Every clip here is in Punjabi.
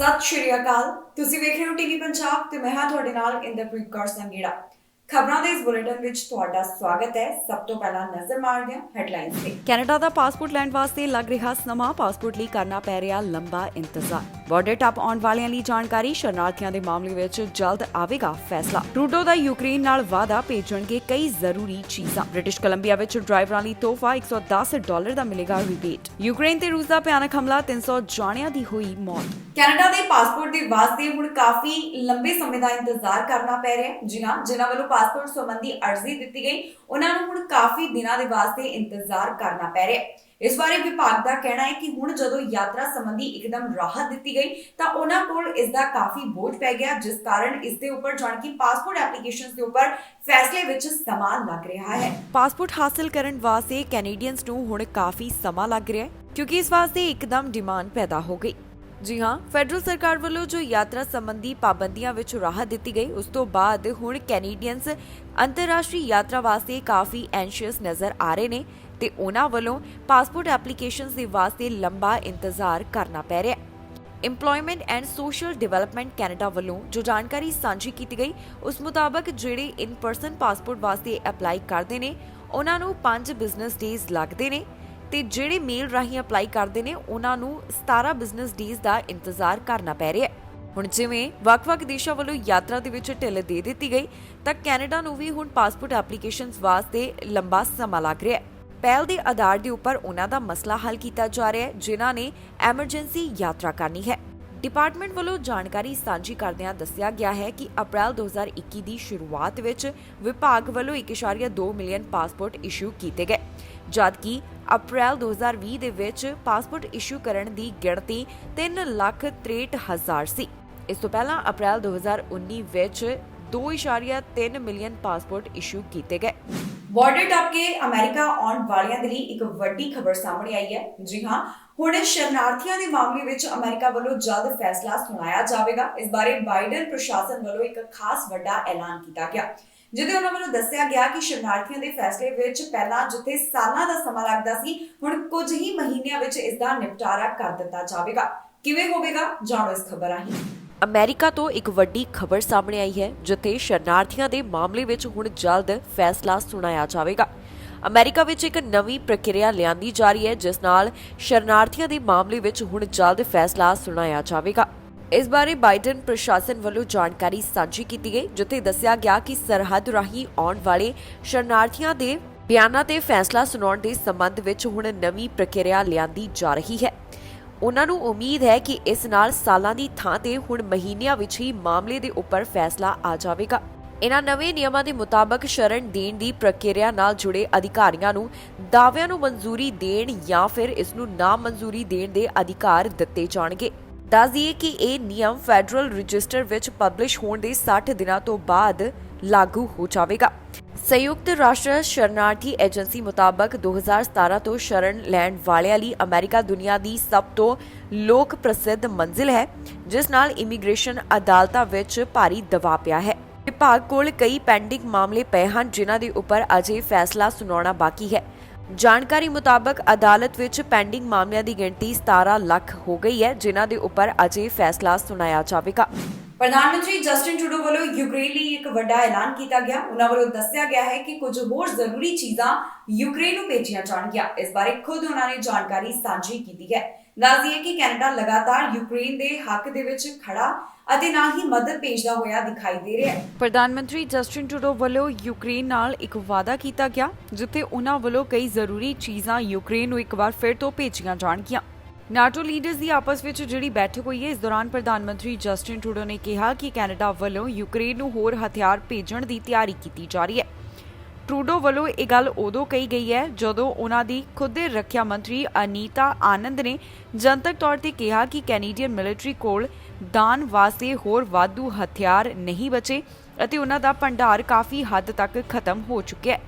ਸਤਿ ਸ਼੍ਰੀ ਅਕਾਲ। ਤੁਸੀਂ ਵੇਖ ਰਹੇ ਹੋ ਟੀਵੀ ਪੰਜਾਬ ਤੇ ਮੈਂ ਹਾਂ ਤੁਹਾਡੇ ਨਾਲ ਇੰਦਰਪ੍ਰੀਤ ਕੌਰ ਸੰਗੇੜਾ। ਖਬਰਾਂ ਦੇ ਇਸ ਬੁਲੇਟਿਨ ਵਿੱਚ ਤੁਹਾਡਾ ਸਵਾਗਤ ਹੈ। ਸਭ ਤੋਂ ਪਹਿਲਾਂ ਨਜ਼ਰ ਮਾਰਦੇ ਹਾਂ ਹੈਡਲਾਈਨਸ ਤੇ। ਕੈਨੇਡਾ ਦਾ ਪਾਸਪੋਰਟ ਲੈਣ ਵਾਸਤੇ ਲੱਗ ਰਿਹਾ ਸਮਾਂ, ਪਾਸਪੋਰਟ ਲਈ ਕਰਨਾ ਪੈ ਰਿਹਾ ਲੰਬਾ ਇੰਤਜ਼ਾਰ। ਬਾਰਡਰ ਟੱਪ ਆਉਣ ਵਾਲਿਆਂ ਲਈ ਜਾਣਕਾਰੀ, ਸ਼ਰਨਾਰਥੀਆਂ ਦੇ ਮਾਮਲੇ ਵਿੱਚ ਜਲਦ ਆਵੇਗਾ ਫੈਸਲਾ। ਟਰੂਡੋ ਦਾ ਯੂਕਰੇਨ ਨਾਲ ਵਾਅਦਾ, ਭੇਜਣਗੇ ਕਈ ਜ਼ਰੂਰੀ ਚੀਜ਼ਾਂ। ਬ੍ਰਿਟਿਸ਼ ਕੋਲੰਬੀਆ ਵਿੱਚ ਡਰਾਈਵਰਾਂ ਲਈ ਤੋਹਫਾ $110 ਦਾ ਮਿਲੇਗਾ ਰਿਬੇਟ। ਯੂਕਰੇਨ ਤੇ ਰੂਸ ਦਾ ਭਿਆਨਕ ਹਮਲਾ, 300 ਜਾਣਿਆਂ ਦੀ ਹੋਈ ਮੌਤ। ਕੈਨੇਡਾ ਦੇ ਪਾਸਪੋਰਟ ਦੇ ਵਾਸਤੇ ਹੁਣ ਕਾਫੀ ਲੰਬੇ ਸਮੇਂ ਦਾ ਇੰਤਜ਼ਾਰ ਕਰਨਾ ਪੈ ਰਿਹਾ ਹੈ। ਜੀ ਹਾਂ, ਜਿਨ੍ਹਾਂ ਵੱਲੋਂ ਪਾਸਪੋਰਟ ਸੰਬੰਧੀ ਅਰਜ਼ੀ ਦਿੱਤੀ ਗਈ, ਉਹਨਾਂ ਨੂੰ ਹੁਣ ਕਾਫੀ ਦਿਨਾਂ ਦੇ ਵਾਸਤੇ ਇੰਤਜ਼ਾਰ ਕਰਨਾ ਪੈ ਰਿਹਾ ਹੈ। ਇਸ ਬਾਰੇ ਵਿਭਾਗ ਦਾ ਕਹਿਣਾ ਹੈ ਕਿ ਹੁਣ ਜਦੋਂ ਯਾਤਰਾ ਸੰਬੰਧੀ ਇੱਕਦਮ ਰਾਹਤ ਦਿੱਤੀ ਗਈ ਤਾਂ ਉਹਨਾਂ ਕੋਲ ਇਸ ਦਾ ਕਾਫੀ ਬੋਝ ਪੈ ਗਿਆ, ਜਿਸ ਕਾਰਨ ਇਸ ਦੇ ਉੱਪਰ ਜਾਣ ਕਿ ਪਾਸਪੋਰਟ ਐਪਲੀਕੇਸ਼ਨਸ ਦੇ ਉੱਪਰ ਫੈਸਲੇ ਵਿੱਚ ਸਮਾਂ ਲੱਗ ਰਿਹਾ ਹੈ। ਪਾਸਪੋਰਟ ਹਾਸਲ ਕਰਨ ਵਾਸਤੇ ਕੈਨੇਡੀਅਨਸ ਨੂੰ ਹੁਣ ਕਾਫੀ ਸਮਾਂ ਲੱਗ ਰਿਹਾ ਹੈ, ਕਿਉਂਕਿ ਇਸ ਵਾਸਤੇ ਇੱਕਦਮ ਡਿਮਾਂਡ ਪੈਦਾ ਹੋ ਗਈ। ਜੀ ਹਾਂ, ਫੈਡਰਲ ਸਰਕਾਰ ਵੱਲੋਂ ਜੋ ਯਾਤਰਾ ਸੰਬੰਧੀ ਪਾਬੰਦੀਆਂ ਵਿੱਚ ਰਾਹਤ ਦਿੱਤੀ ਗਈ, ਉਸ ਤੋਂ ਬਾਅਦ ਹੁਣ ਕੈਨੇਡੀਅਨਸ ਅੰਤਰਰਾਸ਼ਟਰੀ ਯਾਤਰਾ ਵਾਸਤੇ ਕਾਫੀ ਐਂਸ਼ੀਅਸ ਨਜ਼ਰ ਆ ਰਹੇ ਨੇ ਤੇ ਉਹਨਾਂ ਵੱਲੋਂ ਪਾਸਪੋਰਟ ਐਪਲੀਕੇਸ਼ਨਸ ਦੇ ਵਾਸਤੇ ਲੰਬਾ ਇੰਤਜ਼ਾਰ ਕਰਨਾ ਪੈ ਰਿਹਾ ਹੈ। Employment and social development Canada ਵੱਲੋਂ ਜੋ ਜਾਣਕਾਰੀ ਸਾਂਝੀ ਕੀਤੀ ਗਈ, ਉਸ ਮੁਤਾਬਕ ਜਿਹੜੇ ਇਨ ਪਰਸਨ ਪਾਸਪੋਰਟ ਵਾਸਤੇ ਅਪਲਾਈ ਕਰਦੇ ਨੇ, ਉਹਨਾਂ ਨੂੰ 5 ਬਿਜ਼ਨਸ ਡੇਜ਼ ਲੱਗਦੇ ਨੇ ਤੇ ਜਿਹੜੇ ਮੇਲ ਰਾਹੀਂ ਅਪਲਾਈ ਕਰਦੇ ਨੇ, ਉਹਨਾਂ ਨੂੰ 17 ਬਿਜ਼ਨਸ ਡੇਜ਼ ਦਾ ਇੰਤਜ਼ਾਰ ਕਰਨਾ ਪੈ ਰਿਹਾ ਹੈ। ਹੁਣ ਜਿਵੇਂ ਵੱਖ-ਵੱਖ ਦੇਸ਼ਾਂ ਵੱਲੋਂ ਯਾਤਰਾ ਦੇ ਵਿੱਚ ਢਿੱਲ ਦੇ ਦਿੱਤੀ ਗਈ, ਤਾਂ ਕੈਨੇਡਾ ਨੂੰ ਵੀ ਹੁਣ ਪਾਸਪੋਰਟ ਐਪਲੀਕੇਸ਼ਨਸ ਵਾਸਤੇ ਲੰਬਾ ਸਮਾਂ ਲੱਗ ਰਿਹਾ ਹੈ। ਪਹਿਲ ਦੇ ਆਧਾਰ ਦੇ ਉੱਪਰ ਉਹਨਾਂ ਦਾ ਮਸਲਾ ਹੱਲ ਕੀਤਾ ਜਾ ਰਿਹਾ ਹੈ, ਜਿਨ੍ਹਾਂ ਨੇ ਐਮਰਜੈਂਸੀ ਯਾਤਰਾ ਕਰਨੀ ਹੈ। ਡਿਪਾਰਟਮੈਂਟ ਵੱਲੋਂ ਜਾਣਕਾਰੀ ਸਾਂਝੀ ਕਰਦਿਆਂ ਦੱਸਿਆ ਗਿਆ ਹੈ ਕਿ ਅਪ੍ਰੈਲ 2021 ਦੀ ਸ਼ੁਰੂਆਤ ਵਿੱਚ ਵਿਭਾਗ ਵੱਲੋਂ 1.2 ਮਿਲੀਅਨ ਪਾਸਪੋਰਟ ਇਸ਼ੂ ਕੀਤੇ ਗਏ, ਜਦਕਿ ਅਪ੍ਰੈਲ 2020 ਦੇ ਵਿੱਚ ਪਾਸਪੋਰਟ ਇਸ਼ੂ ਕਰਨ ਦੀ ਗਿਣਤੀ 3,63,000 ਸੀ। ਇਸ ਤੋਂ ਪਹਿਲਾਂ ਅਪ੍ਰੈਲ 2019 ਵਿੱਚ 2.3 ਮਿਲੀਅਨ ਪਾਸਪੋਰਟ ਇਸ਼ੂ ਕੀਤੇ ਗਏ। ਬਾਰਡਰ ਟੱਪ ਕੇ ਅਮਰੀਕਾ ਆਉਣ ਵਾਲਿਆਂ ਦੇ ਲਈ ਇੱਕ ਵੱਡੀ ਖਬਰ ਸਾਹਮਣੇ ਆਈ ਹੈ। ਜੀ ਹਾਂ, ਹੁਣ ਸ਼ਰਨਾਰਥੀਆਂ ਦੇ ਮਾਮਲੇ ਵਿੱਚ ਅਮਰੀਕਾ ਵੱਲੋਂ ਜਲਦ ਫੈਸਲਾ ਸੁਣਾਇਆ ਜਾਵੇਗਾ। ਇਸ ਬਾਰੇ ਬਾਈਡਨ ਪ੍ਰਸ਼ਾਸਨ ਵੱਲੋਂ ਇੱਕ ਖਾਸ ਵੱਡਾ ਐਲਾਨ ਕੀਤਾ ਗਿਆ, ਜਿਹਦੇ ਉਹਨਾਂ ਵੱਲੋਂ ਦੱਸਿਆ ਗਿਆ ਕਿ ਸ਼ਰਨਾਰਥੀਆਂ ਦੇ ਫੈਸਲੇ ਵਿੱਚ ਪਹਿਲਾਂ ਜਿੱਥੇ ਸਾਲਾਂ ਦਾ ਸਮਾਂ ਲੱਗਦਾ ਸੀ, ਹੁਣ ਕੁਝ ਹੀ ਮਹੀਨਿਆਂ ਵਿੱਚ ਇਸ ਦਾ ਨਿਪਟਾਰਾ ਕਰ ਦਿੱਤਾ ਜਾਵੇਗਾ। ਕਿਵੇਂ ਹੋਵੇਗਾ, ਜਾਣੋ ਇਸ ਖਬਰ ਰਾਹੀਂ। ਅਮਰੀਕਾ ਤੋਂ ਇੱਕ ਵੱਡੀ ਖਬਰ ਸਾਹਮਣੇ ਆਈ ਹੈ, ਜਿੱਥੇ ਸ਼ਰਨਾਰਥੀਆਂ ਦੇ ਮਾਮਲੇ ਵਿੱਚ ਹੁਣ ਜਲਦ ਫੈਸਲਾ ਸੁਣਾਇਆ ਜਾਵੇਗਾ। ਅਮਰੀਕਾ ਵਿੱਚ ਇੱਕ ਨਵੀਂ ਪ੍ਰਕਿਰਿਆ ਲਿਆਂਦੀ ਜਾ ਰਹੀ ਹੈ, ਜਿਸ ਨਾਲ ਸ਼ਰਨਾਰਥੀਆਂ ਦੇ ਮਾਮਲੇ ਵਿੱਚ ਹੁਣ ਜਲਦ ਫੈਸਲਾ ਸੁਣਾਇਆ ਜਾਵੇਗਾ। ਇਸ ਬਾਰੇ ਬਾਈਡਨ ਪ੍ਰਸ਼ਾਸਨ ਵੱਲੋਂ ਜਾਣਕਾਰੀ ਸਾਂਝੀ ਕੀਤੀ ਗਈ, ਜਿੱਥੇ ਦੱਸਿਆ ਗਿਆ ਕਿ ਸਰਹੱਦ ਰਾਹੀਂ ਆਉਣ ਵਾਲੇ ਸ਼ਰਨਾਰਥੀਆਂ ਦੇ ਬਿਆਨਾਂ ਤੇ ਫੈਸਲਾ ਸੁਣਾਉਣ ਦੇ ਸੰਬੰਧ ਵਿੱਚ ਹੁਣ ਨਵੀਂ ਪ੍ਰਕਿਰਿਆ ਲਿਆਂਦੀ ਜਾ ਰਹੀ ਹੈ। ਉਹਨਾਂ ਨੂੰ ਉਮੀਦ ਹੈ ਕਿ ਇਸ ਨਾਲ ਸਾਲਾਂ ਦੀ ਥਾਂ ਤੇ ਹੁਣ ਮਹੀਨਿਆਂ ਵਿੱਚ ਹੀ ਮਾਮਲੇ ਦੇ ਉੱਪਰ ਫੈਸਲਾ ਆ ਜਾਵੇਗਾ। ਇਹਨਾਂ ਨਵੇਂ ਨਿਯਮਾਂ ਦੇ ਮੁਤਾਬਕ ਸ਼ਰਨ ਦੇਣ ਦੀ ਪ੍ਰਕਿਰਿਆ ਨਾਲ ਜੁੜੇ ਅਧਿਕਾਰੀਆਂ ਨੂੰ ਦਾਅਵਿਆਂ ਨੂੰ ਮਨਜ਼ੂਰੀ ਦੇਣ ਜਾਂ ਫਿਰ ਇਸ ਨੂੰ ਨਾ ਮਨਜ਼ੂਰੀ ਦੇਣ ਦੇ ਅਧਿਕਾਰ ਦਿੱਤੇ ਜਾਣਗੇ। ਦੱਸ ਦਈਏ ਕਿ ਇਹ ਨਿਯਮ ਫੈਡਰਲ ਰਜਿਸਟਰ ਵਿੱਚ ਪਬਲਿਸ਼ ਹੋਣ ਦੇ 60 ਦਿਨਾਂ ਤੋਂ ਬਾਅਦ ਲਾਗੂ ਹੋ ਜਾਵੇਗਾ। ਸੰਯੁਕਤ ਰਾਸ਼ਟਰ ਸ਼ਰਨਾਰਥੀ ਏਜੰਸੀ ਮੁਤਾਬਕ 2017 ਤੋਂ ਸ਼ਰਨ ਲੈਣ ਵਾਲਿਆਂ ਲਈ ਅਮਰੀਕਾ ਦੁਨੀਆ ਦੀ ਸਭ ਤੋਂ ਲੋਕ ਪ੍ਰਸਿੱਧ ਮੰਜ਼ਿਲ ਹੈ, ਜਿਸ ਨਾਲ ਇਮੀਗ੍ਰੇਸ਼ਨ ਅਦਾਲਤਾਂ ਵਿੱਚ ਭਾਰੀ ਦਬਾਅ ਪਿਆ ਹੈ। ਵਿਭਾਗ ਕੋਲ ਕਈ ਪੈਂਡਿੰਗ ਮਾਮਲੇ ਪਏ ਹਨ, ਜਿਨ੍ਹਾਂ ਦੇ ਉੱਪਰ ਅਜੇ ਫੈਸਲਾ ਸੁਣਾਉਣਾ ਬਾਕੀ ਹੈ। ਜਾਣਕਾਰੀ ਮੁਤਾਬਕ ਅਦਾਲਤ ਵਿੱਚ ਪੈਂਡਿੰਗ ਮਾਮਲਿਆਂ ਦੀ ਗਿਣਤੀ 17 ਲੱਖ ਹੋ ਗਈ ਹੈ, ਜਿਨ੍ਹਾਂ ਦੇ ਉੱਪਰ ਅਜੇ ਫੈਸਲਾ ਸੁਣਾਇਆ ਜਾਵੇਗਾ। ਪ੍ਰਧਾਨ ਮੰਤਰੀ ਜਸਟਿਨ ਟਰੂਡੋ ਵੱਲੋਂ ਯੂਕਰੇਨ ਲਈ ਇੱਕ ਵੱਡਾ ਐਲਾਨ ਕੀਤਾ ਗਿਆ। ਉਹਨਾਂ ਵੱਲੋਂ ਦੱਸਿਆ ਗਿਆ ਹੈ ਕਿ ਕੁਝ ਹੋਰ ਜ਼ਰੂਰੀ ਚੀਜ਼ਾਂ ਯੂਕਰੇਨ ਨੂੰ ਭੇਜੀਆਂ ਜਾਣਗੀਆਂ। ਇਸ ਬਾਰੇ ਖੁਦ ਉਹਨਾਂ ਨੇ ਜਾਣਕਾਰੀ ਸਾਂਝੀ ਕੀਤੀ ਹੈ। ਦੱਸ ਦਈਏ ਕਿ ਕੈਨੇਡਾ ਲਗਾਤਾਰ ਯੂਕਰੇਨ ਦੇ ਹੱਕ ਦੇ ਵਿੱਚ ਖੜਾ ਅਤੇ ਨਾ ਹੀ ਮਦਦ ਭੇਜਦਾ ਹੋਇਆ ਦਿਖਾਈ ਦੇ ਰਿਹਾ ਹੈ। ਪ੍ਰਧਾਨ ਮੰਤਰੀ ਜਸਟਿਨ ਟਰੂਡੋ ਵੱਲੋਂ ਯੂਕਰੇਨ ਨਾਲ ਇੱਕ ਵਾਅਦਾ ਕੀਤਾ ਗਿਆ, ਜਿੱਥੇ ਉਹਨਾਂ ਵੱਲੋਂ ਕਈ ਜ਼ਰੂਰੀ ਚੀਜ਼ਾਂ ਯੂਕਰੇਨ ਨੂੰ ਇੱਕ ਵਾਰ ਫਿਰ ਤੋਂ ਭੇਜੀਆਂ ਜਾਣਗੀਆਂ। ਨਾਟੋ ਲੀਡਰਸ ਦੀ ਆਪਸ ਵਿੱਚ ਜਿਹੜੀ ਬੈਠਕ ਹੋਈ ਹੈ, ਇਸ ਦੌਰਾਨ ਪ੍ਰਧਾਨ ਮੰਤਰੀ ਜਸਟਿਨ ਟਰੂਡੋ ਨੇ ਕਿਹਾ ਕਿ ਕੈਨੇਡਾ ਵੱਲੋਂ ਯੂਕਰੇਨ ਨੂੰ ਹੋਰ ਹਥਿਆਰ ਭੇਜਣ ਦੀ ਤਿਆਰੀ ਕੀਤੀ ਜਾ ਰਹੀ ਹੈ। ਟਰੂਡੋ ਵੱਲੋਂ ਇਹ ਗੱਲ ਉਦੋਂ ਕਹੀ ਗਈ ਹੈ ਜਦੋਂ ਉਹਨਾਂ ਦੀ ਖੁਦ ਦੇ ਰੱਖਿਆ ਮੰਤਰੀ ਅਨੀਤਾ ਆਨੰਦ ਨੇ ਜਨਤਕ ਤੌਰ ਤੇ ਕਿਹਾ ਕਿ ਕੈਨੇਡੀਅਨ ਮਿਲਟਰੀ ਕੋਲ ਦਾਨ ਵਾਸਤੇ ਹੋਰ ਵਾਧੂ ਹਥਿਆਰ ਨਹੀਂ ਬਚੇ ਅਤੇ ਉਹਨਾਂ ਦਾ ਭੰਡਾਰ ਕਾਫੀ ਹੱਦ ਤੱਕ ਖਤਮ ਹੋ ਚੁੱਕਿਆ ਹੈ।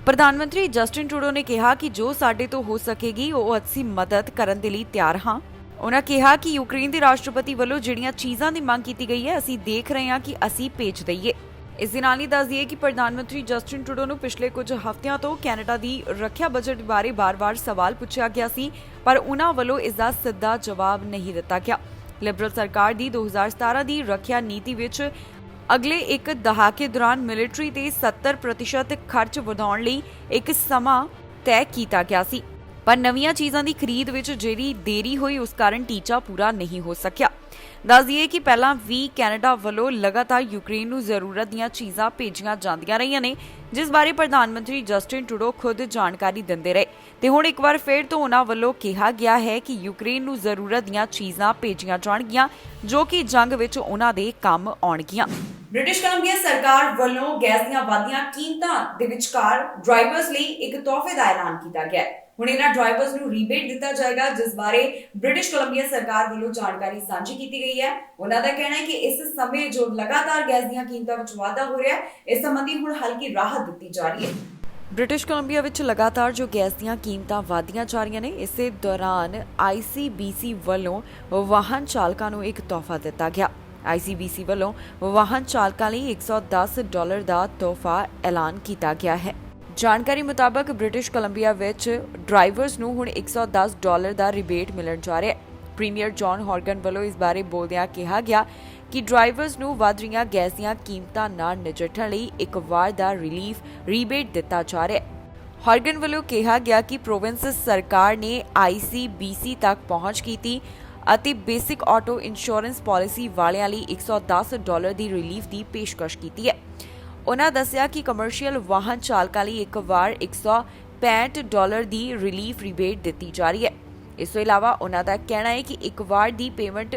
ਪ੍ਰਧਾਨ ਮੰਤਰੀ ਜਸਟਿਨ ਟਰੂਡੋ ਨੇ ਕਿਹਾ ਕਿ ਜੋ ਸਾਡੇ ਤੋਂ ਹੋ ਸਕੇਗੀ ਉਹ ਅਸੀਂ ਮਦਦ ਕਰਨ ਦੇ ਲਈ ਤਿਆਰ ਹਾਂ। ਉਹਨਾਂ ਕਿਹਾ ਕਿ ਯੂਕਰੇਨ ਦੇ ਰਾਸ਼ਟਰਪਤੀ ਵੱਲੋਂ ਜਿਹੜੀਆਂ ਚੀਜ਼ਾਂ ਦੀ ਮੰਗ ਕੀਤੀ ਗਈ ਹੈ, ਅਸੀਂ ਦੇਖ ਰਹੇ ਹਾਂ ਕਿ ਅਸੀਂ ਭੇਜ ਦਈਏ। ਇਸ ਦੇ ਨਾਲ ਹੀ ਦੱਸ ਦਈਏ ਕਿ ਪ੍ਰਧਾਨ ਮੰਤਰੀ ਜਸਟਿਨ ਟਰੂਡੋ ਨੂੰ ਪਿਛਲੇ ਕੁਝ ਹਫ਼ਤਿਆਂ ਤੋਂ ਕੈਨੇਡਾ ਦੀ ਰੱਖਿਆ ਬਜਟ ਬਾਰੇ ਬਾਰ-ਬਾਰ ਸਵਾਲ ਪੁੱਛਿਆ ਗਿਆ ਸੀ, ਪਰ ਉਹਨਾਂ ਵੱਲੋਂ ਇਸ ਦਾ ਸਿੱਧਾ ਜਵਾਬ ਨਹੀਂ ਦਿੱਤਾ ਗਿਆ। ਲਿਬਰਲ ਸਰਕਾਰ ਦੀ 2017 ਦੀ ਰੱਖਿਆ ਨੀਤੀ ਵਿੱਚ ਅਗਲੇ ਇੱਕ ਦਹਾਕੇ ਦੌਰਾਨ ਮਿਲਟਰੀ ਤੇ 70% ਖਰਚ ਵਧਾਉਣ ਲਈ ਇੱਕ ਸਮਾਂ ਤੈਅ ਕੀਤਾ ਗਿਆ ਸੀ, ਪਰ ਨਵੀਆਂ ਚੀਜ਼ਾਂ ਦੀ ਖਰੀਦ ਵਿੱਚ ਜਿਹੜੀ ਦੇਰੀ ਹੋਈ ਉਸ ਕਾਰਨ ਟੀਚਾ ਪੂਰਾ ਨਹੀਂ ਹੋ ਸਕਿਆ। ਦੱਸ ਦਈਏ ਕਿ ਪਹਿਲਾਂ ਵੀ ਕੈਨੇਡਾ ਵੱਲੋਂ ਲਗਾਤਾਰ ਯੂਕਰੇਨ ਨੂੰ ਜ਼ਰੂਰਤ ਦੀਆਂ ਚੀਜ਼ਾਂ ਭੇਜੀਆਂ ਜਾਂਦੀਆਂ ਰਹੀਆਂ ਨੇ, ਜਿਸ ਬਾਰੇ ਪ੍ਰਧਾਨ ਮੰਤਰੀ ਜਸਟਿਨ ਟਰੂਡੋ ਖੁਦ ਜਾਣਕਾਰੀ ਦਿੰਦੇ ਰਹੇ ਤੇ ਹੁਣ ਇੱਕ ਵਾਰ ਫਿਰ ਤੋਂ ਉਹਨਾਂ ਵੱਲੋਂ ਕਿਹਾ ਗਿਆ ਹੈ ਕਿ ਯੂਕਰੇਨ ਨੂੰ ਜ਼ਰੂਰਤ ਦੀਆਂ ਚੀਜ਼ਾਂ ਭੇਜੀਆਂ ਜਾਣਗੀਆਂ ਜੋ ਕਿ ਜੰਗ ਵਿੱਚ ਉਹਨਾਂ ਦੇ ਕੰਮ ਆਉਣਗੀਆਂ। ਬ੍ਰਿਟਿਸ਼ ਕੋਲੰਬੀਆ ਸਰਕਾਰ ਵੱਲੋਂ ਗੈਸ ਦੀਆਂ ਵਧੀਆਂ ਕੀਮਤਾਂ ਦੇ ਵਿਚਕਾਰ ਡਰਾਈਵਰਸ ਲਈ ਇੱਕ ਤੋਹਫੇ ਦਾ ਐਲਾਨ ਕੀਤਾ ਗਿਆ ਹੈ। ਹੁਣ ਇਹਨਾਂ ਡਰਾਈਵਰਸ ਨੂੰ ਰੀਬੇਟ ਦਿੱਤਾ ਜਾਏਗਾ, ਜਿਸ ਬਾਰੇ ਬ੍ਰਿਟਿਸ਼ ਕੋਲੰਬੀਆ ਸਰਕਾਰ ਵੱਲੋਂ ਜਾਣਕਾਰੀ ਸਾਂਝੀ ਕੀਤੀ ਗਈ ਹੈ। ਉਹਨਾਂ ਦਾ ਕਹਿਣਾ ਹੈ ਕਿ ਇਸ ਸਮੇਂ ਜੋ ਲਗਾਤਾਰ ਗੈਸ ਦੀਆਂ ਕੀਮਤਾਂ ਵਿੱਚ ਵਾਧਾ ਹੋ ਰਿਹਾ ਹੈ, ਇਸ ਸੰਬੰਧੀ ਹੁਣ ਹਲਕੀ ਰਾਹਤ ਦਿੱਤੀ ਜਾ ਰਹੀ ਹੈ। ਬ੍ਰਿਟਿਸ਼ ਕੋਲੰਬੀਆ ਵਿੱਚ ਲਗਾਤਾਰ ਜੋ ਗੈਸ ਦੀਆਂ ਕੀਮਤਾਂ ਵਧਦੀਆਂ ਜਾ ਰਹੀਆਂ ਨੇ, ਇਸੇ ਦੌਰਾਨ ICBC ਵੱਲੋਂ ਵਾਹਨ ਚਾਲਕਾਂ ਨੂੰ ਇੱਕ ਤੋਹਫਾ ਦਿੱਤਾ ਗਿਆ। ICBC ਵੱਲੋਂ ਵਾਹਨ ਚਾਲਕਾਂ ਲਈ $110 ਦਾ ਤੋਹਫਾ ਐਲਾਨ ਕੀਤਾ ਗਿਆ ਹੈ। ਜਾਣਕਾਰੀ ਮੁਤਾਬਕ ਬ੍ਰਿਟਿਸ਼ ਕੋਲੰਬੀਆ ਵਿੱਚ ਡਰਾਈਵਰਸ ਨੂੰ ਹੁਣ $110 ਦਾ ਰਿਬੇਟ ਮਿਲਣ ਜਾ ਰਿਹਾ ਹੈ। ਪ੍ਰੀਮੀਅਰ ਜੌਨ ਹੌਰਗਨ ਵੱਲੋਂ ਇਸ ਬਾਰੇ ਬੋਲਦਿਆਂ ਕਿਹਾ ਗਿਆ ਕਿ ਡਰਾਈਵਰਸ ਨੂੰ ਵਧ ਰਹੀਆਂ ਗੈਸ ਦੀਆਂ ਕੀਮਤਾਂ ਨਾਲ ਨਜਿੱਠਣ ਲਈ ਇੱਕ ਵਾਰ ਦਾ ਰਿਲੀਫ ਰੀਬੇਟ ਦਿੱਤਾ ਜਾ ਰਿਹਾ ਹੈ। ਹੌਰਗਨ ਵੱਲੋਂ ਕਿਹਾ ਗਿਆ ਕਿ ਪ੍ਰੋਵਿੰਸ ਸਰਕਾਰ ਨੇ ICBC ਤੱਕ ਪਹੁੰਚ ਕੀਤੀ ਅਤੇ ਬੇਸਿਕ ਆਟੋ ਇੰਸ਼ੋਰੈਂਸ ਪਾਲਿਸੀ ਵਾਲਿਆਂ ਲਈ $110 ਦੀ ਰਿਲੀਫ ਦੀ ਪੇਸ਼ਕਸ਼ ਕੀਤੀ ਹੈ। ਉਹਨਾਂ ਦੱਸਿਆ ਕਿ ਕਮਰਸ਼ੀਅਲ ਵਾਹਨ ਚਾਲਕਾਂ ਲਈ ਇੱਕ ਵਾਰ $165 ਦੀ ਰਿਲੀਫ ਰਿਬੇਟ ਦਿੱਤੀ ਜਾ ਰਹੀ ਹੈ। ਇਸ ਤੋਂ ਇਲਾਵਾ ਉਹਨਾਂ ਦਾ ਕਹਿਣਾ ਹੈ ਕਿ ਇੱਕ ਵਾਰ ਦੀ ਪੇਮੈਂਟ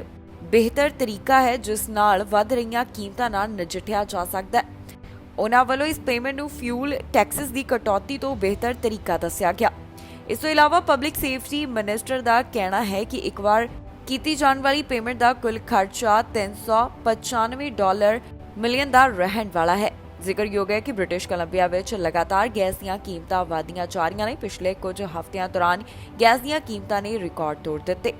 ਬਿਹਤਰ ਤਰੀਕਾ ਹੈ ਜਿਸ ਨਾਲ ਵੱਧ ਰਹੀਆਂ ਕੀਮਤਾਂ ਨਾਲ ਨਜਿੱਠਿਆ ਜਾ ਸਕਦਾ ਹੈ। ਉਹਨਾਂ ਵੱਲੋਂ ਇਸ ਪੇਮੈਂਟ ਨੂੰ ਫਿਊਲ ਟੈਕਸਸ ਦੀ ਕਟੌਤੀ ਤੋਂ ਬਿਹਤਰ ਤਰੀਕਾ ਦੱਸਿਆ ਗਿਆ। ਇਸ ਤੋਂ ਇਲਾਵਾ ਪਬਲਿਕ ਸੇਫਟੀ ਮਿਨਿਸਟਰ ਦਾ ਕਹਿਣਾ ਹੈ ਕਿ ਇੱਕ ਵਾਰ ਕੀਤੀ ਜਾਣ ਵਾਲੀ ਪੇਮੈਂਟ ਦਾ ਕੁੱਲ ਖਰਚਾ $395 ਮਿਲੀਅਨ ਦਾ ਰਹਿਣ ਵਾਲਾ ਹੈ। ਜ਼ਿਕਰਯੋਗ ਹੈ ਕਿ ਬ੍ਰਿਟਿਸ਼ ਕੋਲੰਬੀਆ ਵਿੱਚ ਲਗਾਤਾਰ ਗੈਸ ਦੀਆਂ ਕੀਮਤਾਂ ਵਧੀਆਂ ਜਾ ਰਹੀਆਂ ਨੇ। ਪਿਛਲੇ ਕੁਝ ਹਫ਼ਤਿਆਂ ਦੌਰਾਨ ਗੈਸ ਦੀਆਂ ਕੀਮਤਾਂ ਨੇ ਰਿਕਾਰਡ ਤੋੜ ਦਿੱਤੇ।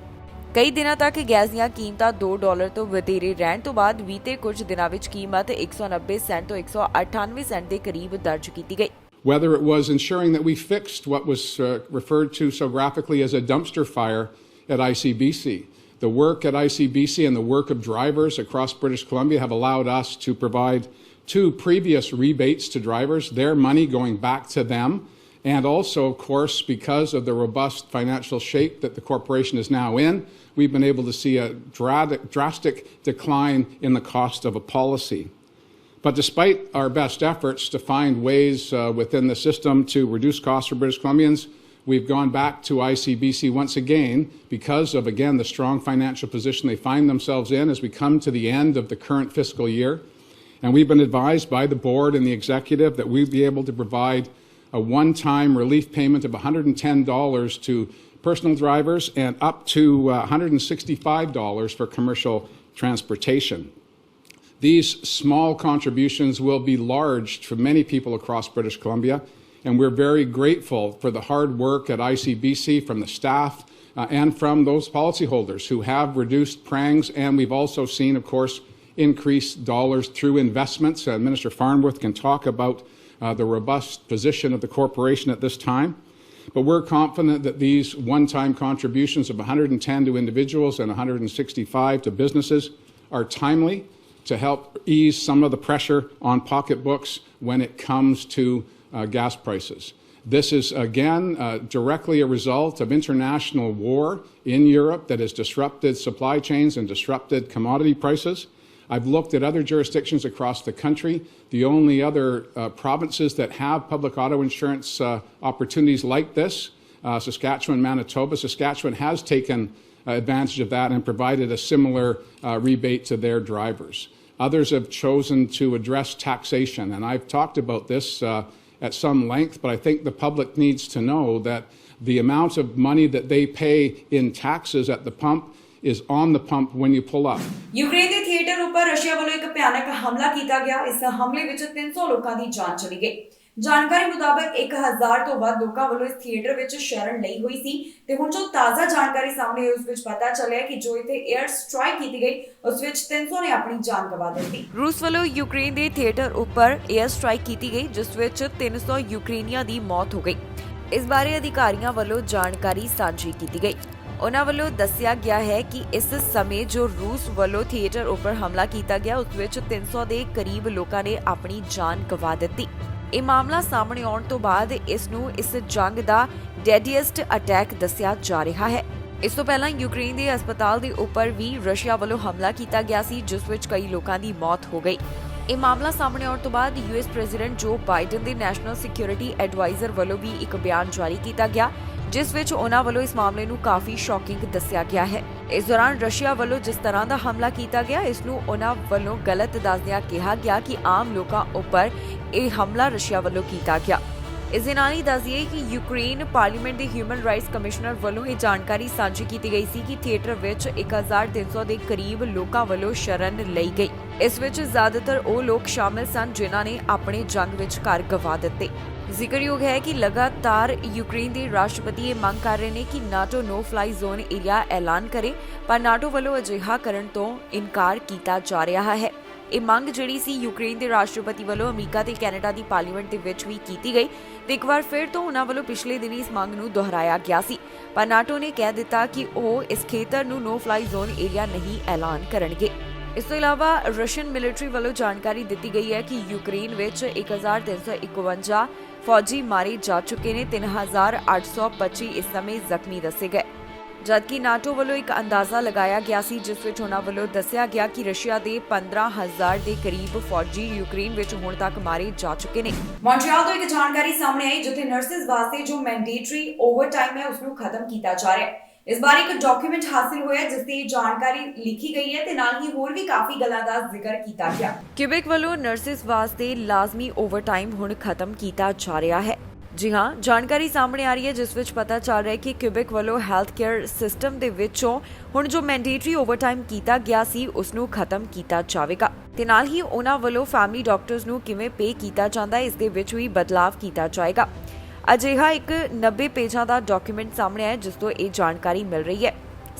ਕਈ ਦਿਨਾਂ ਤੱਕ ਗੈਸ ਦੀਆਂ ਕੀਮਤਾਂ $2 ਤੋਂ ਵਧੇਰੇ ਰਹਿਣ ਤੋਂ ਬਾਅਦ ਬੀਤੇ ਕੁਝ ਦਿਨਾਂ ਵਿੱਚ ਕੀਮਤ 190 ਸੈਂਟ ਤੋਂ 198 ਸੈਂਟ ਦੇ ਕਰੀਬ ਦਰਜ ਕੀਤੀ ਗਈ। Whether it was ensuring that we fixed what was referred to so graphically as a dumpster fire at ICBC. The work at ICBC and the work of drivers across British Columbia have allowed us to provide 2 previous rebates to drivers, their money going back to them, and also, of course, because of the robust financial shape that the corporation is now in, we've been able to see a drastic decline in the cost of a policy. But despite our best efforts to find ways within the system to reduce costs for British Columbians, we've gone back to ICBC once again because of, again, the strong financial position they find themselves in as we come to the end of the current fiscal year. And we've been advised by the board and the executive that we'd be able to provide a one-time relief payment of $110 to personal drivers and up to $165 for commercial transportation. These small contributions will be large for many people across British Columbia, and we're very grateful for the hard work at ICBC from the staff and from those policyholders who have reduced prangs, and we've also seen, of course, increased dollars through investments. Minister Farnworth can talk about the robust position of the corporation at this time. But we're confident that these one-time contributions of $110 to individuals and $165 to businesses are timely to help ease some of the pressure on pocketbooks when it comes to gas prices. This is, again, directly a result of international war in Europe that has disrupted supply chains and disrupted commodity prices. I've looked at other jurisdictions across the country. The only other provinces that have public auto insurance opportunities like this, Saskatchewan, Manitoba. Saskatchewan has taken advantage of that and provided a similar rebate to their drivers. Others have chosen to address taxation, and I've talked about this at some length, but I think the public needs to know that the amount of money that they pay in taxes at the pump is on the pump when you pull up. Ukraine ਦੇ ਥੀਏਟਰ ਉੱਪਰ ਰਸ਼ੀਆ ਵੱਲੋਂ ਇੱਕ ਭਿਆਨਕ ਹਮਲਾ ਕੀਤਾ ਗਿਆ। ਇਸ ਹਮਲੇ ਵਿੱਚ 300 ਲੋਕਾਂ ਦੀ ਜਾਨ ਚਲੀ ਗਈ। ਜਾਣਕਾਰੀ ਮੁਤਾਬਕ 1000 ਤੋਂ ਵੱਧ ਲੋਕਾਂ ਵੱਲੋਂ ਇਸ ਥੀਏਟਰ ਵਿੱਚ ਸ਼ਰਨ ਲਈ ਹੋਈ ਸੀ ਤੇ ਹੁਣ ਜੋ ਤਾਜ਼ਾ ਜਾਣਕਾਰੀ ਸਾਹਮਣੇ ਆਈ ਉਸ ਵਿੱਚ ਪਤਾ ਚੱਲਿਆ ਕਿ ਜੋ ਇੱਥੇ 에ਅਰ ਸਟ੍ਰਾਈਕ ਕੀਤੀ ਗਈ ਉਸ ਵਿੱਚ 300 ਨੇ ਆਪਣੀ ਜਾਨ ਗਵਾ ਦਿੱਤੀ। ਰੂਸ ਵੱਲੋਂ ਯੂਕਰੇਨ ਦੇ ਥੀਏਟਰ ਉੱਪਰ 에ਅਰ ਸਟ੍ਰਾਈਕ ਕੀਤੀ ਗਈ ਜਿਸ ਵਿੱਚ 300 ਯੂਕਰੇਨੀਆਂ ਦੀ ਮੌਤ ਹੋ ਗਈ। ਇਸ ਬਾਰੇ ਅਧਿਕਾਰੀਆਂ ਵੱਲੋਂ ਜਾਣਕਾਰੀ ਸਾਂਝੀ ਕੀਤੀ ਗਈ। ਉਹਨਾਂ ਵੱਲੋਂ ਦੱਸਿਆ ਗਿਆ ਹੈ ਕਿ ਇਸ ਸਮੇਂ ਜੋ ਰੂਸ ਵੱਲੋਂ ਥੀਏਟਰ ਉੱਪਰ ਹਮਲਾ ਕੀਤਾ ਗਿਆ ਉਸ ਵਿੱਚ 300 ਦੇ ਕਰੀਬ ਲੋਕਾਂ ਨੇ ਆਪਣੀ ਜਾਨ ਗਵਾ ਦਿੱਤੀ। ਇਹ ਮਾਮਲਾ ਸਾਹਮਣੇ ਆਉਣ ਤੋਂ ਬਾਅਦ ਇਸ ਨੂੰ ਇਸ ਜੰਗ ਦਾ ਡੈਡੀਐਸਟ ਅਟੈਕ ਦੱਸਿਆ ਜਾ ਰਿਹਾ ਹੈ। ਇਸ ਤੋਂ ਪਹਿਲਾਂ ਯੂਕਰੇਨ ਦੇ ਹਸਪਤਾਲ ਦੇ ਉੱਪਰ ਵੀ ਰਸ਼ੀਆ ਵੱਲੋਂ ਹਮਲਾ ਕੀਤਾ ਗਿਆ ਸੀ ਜਿਸ ਵਿੱਚ ਕਈ ਲੋਕਾਂ ਦੀ ਮੌਤ ਹੋ ਗਈ। ਇਹ ਮਾਮਲਾ ਸਾਹਮਣੇ ਆਉਣ ਤੋਂ ਬਾਅਦ ਯੂਐਸ ਪ੍ਰੈਜ਼ੀਡੈਂਟ ਜੋ ਬਾਈਡਨ ਦੇ ਨੈਸ਼ਨਲ ਸਿਕਿਉਰਿਟੀ ਐਡਵਾਈਜ਼ਰ ਵੱਲੋਂ ਵੀ ਇੱਕ ਬਿਆਨ ਜਾਰੀ ਕੀਤਾ ਗਿਆ ਜਿਸ ਵਿੱਚ ਉਹਨਾਂ ਵੱਲੋਂ ਇਸ ਮਾਮਲੇ ਨੂੰ ਕਾਫੀ ਸ਼ੌਕਿੰਗ ਦੱਸਿਆ ਗਿਆ ਹੈ। ਇਸ ਦੌਰਾਨ ਰਸ਼ੀਆ ਵੱਲੋਂ ਜਿਸ ਤਰ੍ਹਾਂ ਦਾ ਹਮਲਾ ਕੀਤਾ ਗਿਆ ਇਸ ਨੂੰ ਉਹਨਾਂ ਵੱਲੋਂ ਗਲਤ ਦੱਸਦਿਆਂ ਕਿਹਾ ਗਿਆ ਕਿ ਆਮ ਲੋਕਾਂ ਉੱਪਰ ਇਹ ਹਮਲਾ ਰਸ਼ੀਆ ਵੱਲੋਂ ਕੀਤਾ ਗਿਆ। ਇਸ ਦੇ ਨਾਲ ਹੀ ਦੱਸ ਦਈਏ ਕਿ ਯੂਕਰੇਨ ਪਾਰਲੀਮੈਂਟ ਦੇ ਹਿਊਮਨ ਰਾਈਟਸ ਕਮਿਸ਼ਨਰ ਵੱਲੋਂ ਇਹ ਜਾਣਕਾਰੀ ਸਾਂਝੀ ਕੀਤੀ ਗਈ ਸੀ ਕਿ ਥੀਏਟਰ ਵਿੱਚ 1300 ਦੇ ਕਰੀਬ ਲੋਕਾਂ ਵੱਲੋਂ ਸ਼ਰਨ ਲਈ ਗਈ। ਇਸ ਵਿੱਚ ਜ਼ਿਆਦਾਤਰ ਉਹ ਲੋਕ ਸ਼ਾਮਿਲ ਸਨ ਜਿਨ੍ਹਾਂ ਨੇ ਆਪਣੇ ਜੰਗ ਵਿੱਚ ਘਰ ਗਵਾ ਦਿੱਤੇ। ਜ਼ਿਕਰਯੋਗ ਹੈ ਕਿ ਲਗਾਤਾਰ ਯੂਕਰੇਨ ਦੇ ਰਾਸ਼ਟਰਪਤੀ ਇਹ ਮੰਗ ਕਰ ਰਹੇ ਨੇ ਕਿ ਨਾਟੋ ਨੋ ਫਲਾਈ ਜ਼ੋਨ ਏਰੀਆ ਐਲਾਨ ਕਰੇ, ਪਰ ਨਾਟੋ ਵੱਲੋਂ ਅਜਿਹਾ ਕਰਨ ਤੋਂ ਇਨਕਾਰ ਕੀਤਾ ਜਾ ਰਿਹਾ ਹੈ। ਇਹ ਮੰਗ ਜਿਹੜੀ ਸੀ ਯੂਕਰੇਨ ਦੇ ਰਾਸ਼ਟਰਪਤੀ ਵੱਲੋਂ ਅਮਰੀਕਾ ਤੇ ਕੈਨੇਡਾ ਦੀ ਪਾਰਲੀਮੈਂਟ ਦੇ ਵਿੱਚ ਵੀ ਕੀਤੀ ਗਈ ਤੇ ਇੱਕ ਵਾਰ ਫਿਰ ਤੋਂ ਉਹਨਾਂ ਵੱਲੋਂ ਪਿਛਲੇ ਦਿਨੀ ਇਸ ਮੰਗ ਨੂੰ ਦੁਹਰਾਇਆ ਗਿਆ ਸੀ, ਪਰ ਨਾਟੋ ਨੇ ਕਹਿ ਦਿੱਤਾ ਕਿ ਉਹ ਇਸ ਖੇਤਰ ਨੂੰ ਨੋ ਫਲਾਈ ਜ਼ੋਨ ਏਰੀਆ ਨਹੀਂ ਐਲਾਨ ਕਰਨਗੇ। ਇਸ ਤੋਂ ਇਲਾਵਾ ਰਸ਼ੀਅਨ ਮਿਲਟਰੀ ਵੱਲੋਂ ਜਾਣਕਾਰੀ ਦਿੱਤੀ ਗਈ ਹੈ ਕਿ ਯੂਕਰੇਨ ਵਿੱਚ 1351 ਫੌਜੀ ਮਾਰੇ ਜਾ ਚੁੱਕੇ ਨੇ, 3825 ਇਸ ਸਮੇਂ ਜ਼ਖਮੀ ਦੱਸੇ ਗਏ, ਜਦਕਿ ਨਾਟੋ ਵੱਲੋਂ ਇੱਕ ਅੰਦਾਜ਼ਾ ਲਗਾਇਆ ਗਿਆ ਸੀ ਜਿਸ ਵਿੱਚ ਉਹਨਾਂ ਵੱਲੋਂ ਦੱਸਿਆ ਗਿਆ ਕਿ ਰਸ਼ੀਆ ਦੇ 15000 ਦੇ ਕਰੀਬ ਫੌਜੀ ਯੂਕਰੇਨ ਵਿੱਚ ਹੁਣ ਤੱਕ ਮਾਰੇ ਜਾ ਚੁੱਕੇ ਨੇ। ਮੌਂਟਰੀਅਲ ਤੋਂ ਇੱਕ ਜਾਣਕਾਰੀ ਸਾਹਮਣੇ ਆਈ ਜਿੱਥੇ ਨਰਸਿਸ ਵਾਸਤੇ ਜੋ ਮੈਂਡੇਟਰੀ ਓਵਰਟਾਈਮ ਹੈ ਉਸ ਨੂੰ ਖਤਮ ਕੀਤਾ ਜਾ ਰਿਹਾ ਹੈ। ਇਸ ਬਾਰੇ ਇੱਕ ਡਾਕੂਮੈਂਟ ਹਾਸਿਲ ਹੋਇਆ ਜਿਸ ਤੇ ਜਾਣਕਾਰੀ ਲਿਖੀ ਗਈ ਹੈ ਤੇ ਨਾਲ ਹੀ ਹੋਰ ਵੀ ਕਾਫੀ ਗੱਲਾਂ ਦਾ ਜ਼ਿਕਰ ਕੀਤਾ ਗਿਆ। ਕਿਊਬੈਕ ਵੱਲੋਂ ਨਰਸਿਸ ਵਾਸਤੇ ਲਾਜ਼ਮੀ ਓਵਰਟਾਈਮ ਹੁਣ ਖਤਮ ਕੀਤਾ ਜਾ ਰਿਹਾ ਹੈ। ਜੀ ਹਾਂ, ਜਾਣਕਾਰੀ ਸਾਹਮਣੇ ਆ ਰਹੀ ਹੈ ਜਿਸ ਵਿੱਚ ਪਤਾ ਚੱਲ ਰਿਹਾ ਹੈ ਕਿ ਕਿਊਬੈਕ ਵੱਲੋਂ ਹੈਲਥ ਕੇਅਰ ਸਿਸਟਮ ਦੇ ਵਿੱਚੋਂ ਹੁਣ ਜੋ ਮੈਂਡੇਟਰੀ ਓਵਰਟਾਈਮ ਕੀਤਾ ਗਿਆ ਸੀ ਉਸ ਨੂੰ ਖਤਮ ਕੀਤਾ ਜਾਵੇਗਾ ਤੇ ਨਾਲ ਹੀ ਉਹਨਾਂ ਵੱਲੋਂ ਫੈਮਿਲੀ ਡਾਕਟਰਸ ਨੂੰ ਕਿਵੇਂ ਪੇ ਕੀਤਾ ਜਾਂਦਾ ਹੈ ਇਸ ਦੇ ਵਿੱਚ ਵੀ ਬਦਲਾਵ ਕੀਤਾ ਜਾਏਗਾ। ਅਜਿਹਾ ਇੱਕ 90 ਪੇਜਾਂ ਦਾ ਡਾਕੂਮੈਂਟ ਸਾਹਮਣੇ ਆਇਆ ਜਿਸ ਤੋਂ ਇਹ ਜਾਣਕਾਰੀ ਮਿਲ ਰਹੀ ਹੈ।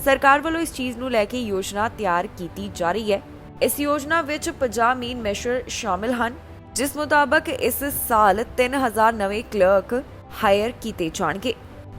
ਸਰਕਾਰ ਵੱਲੋਂ ਇਸ ਚੀਜ਼ ਨੂੰ ਲੈ ਕੇ ਯੋਜਨਾ ਤਿਆਰ ਕੀਤੀ ਜਾ ਰਹੀ ਹੈ। ਇਸ ਯੋਜਨਾ ਵਿੱਚ 50 ਮੇਨ ਮੈਸ਼ਰ ਸ਼ਾਮਿਲ ਹਨ ਜਿਸ ਮੁਤਾਬਕ ਇਸ ਸਾਲ 3000 ਨਵੇਂ ਕਲਰਕ ਹਾਇਰ ਕੀਤੇ ਜਾਣਗੇ।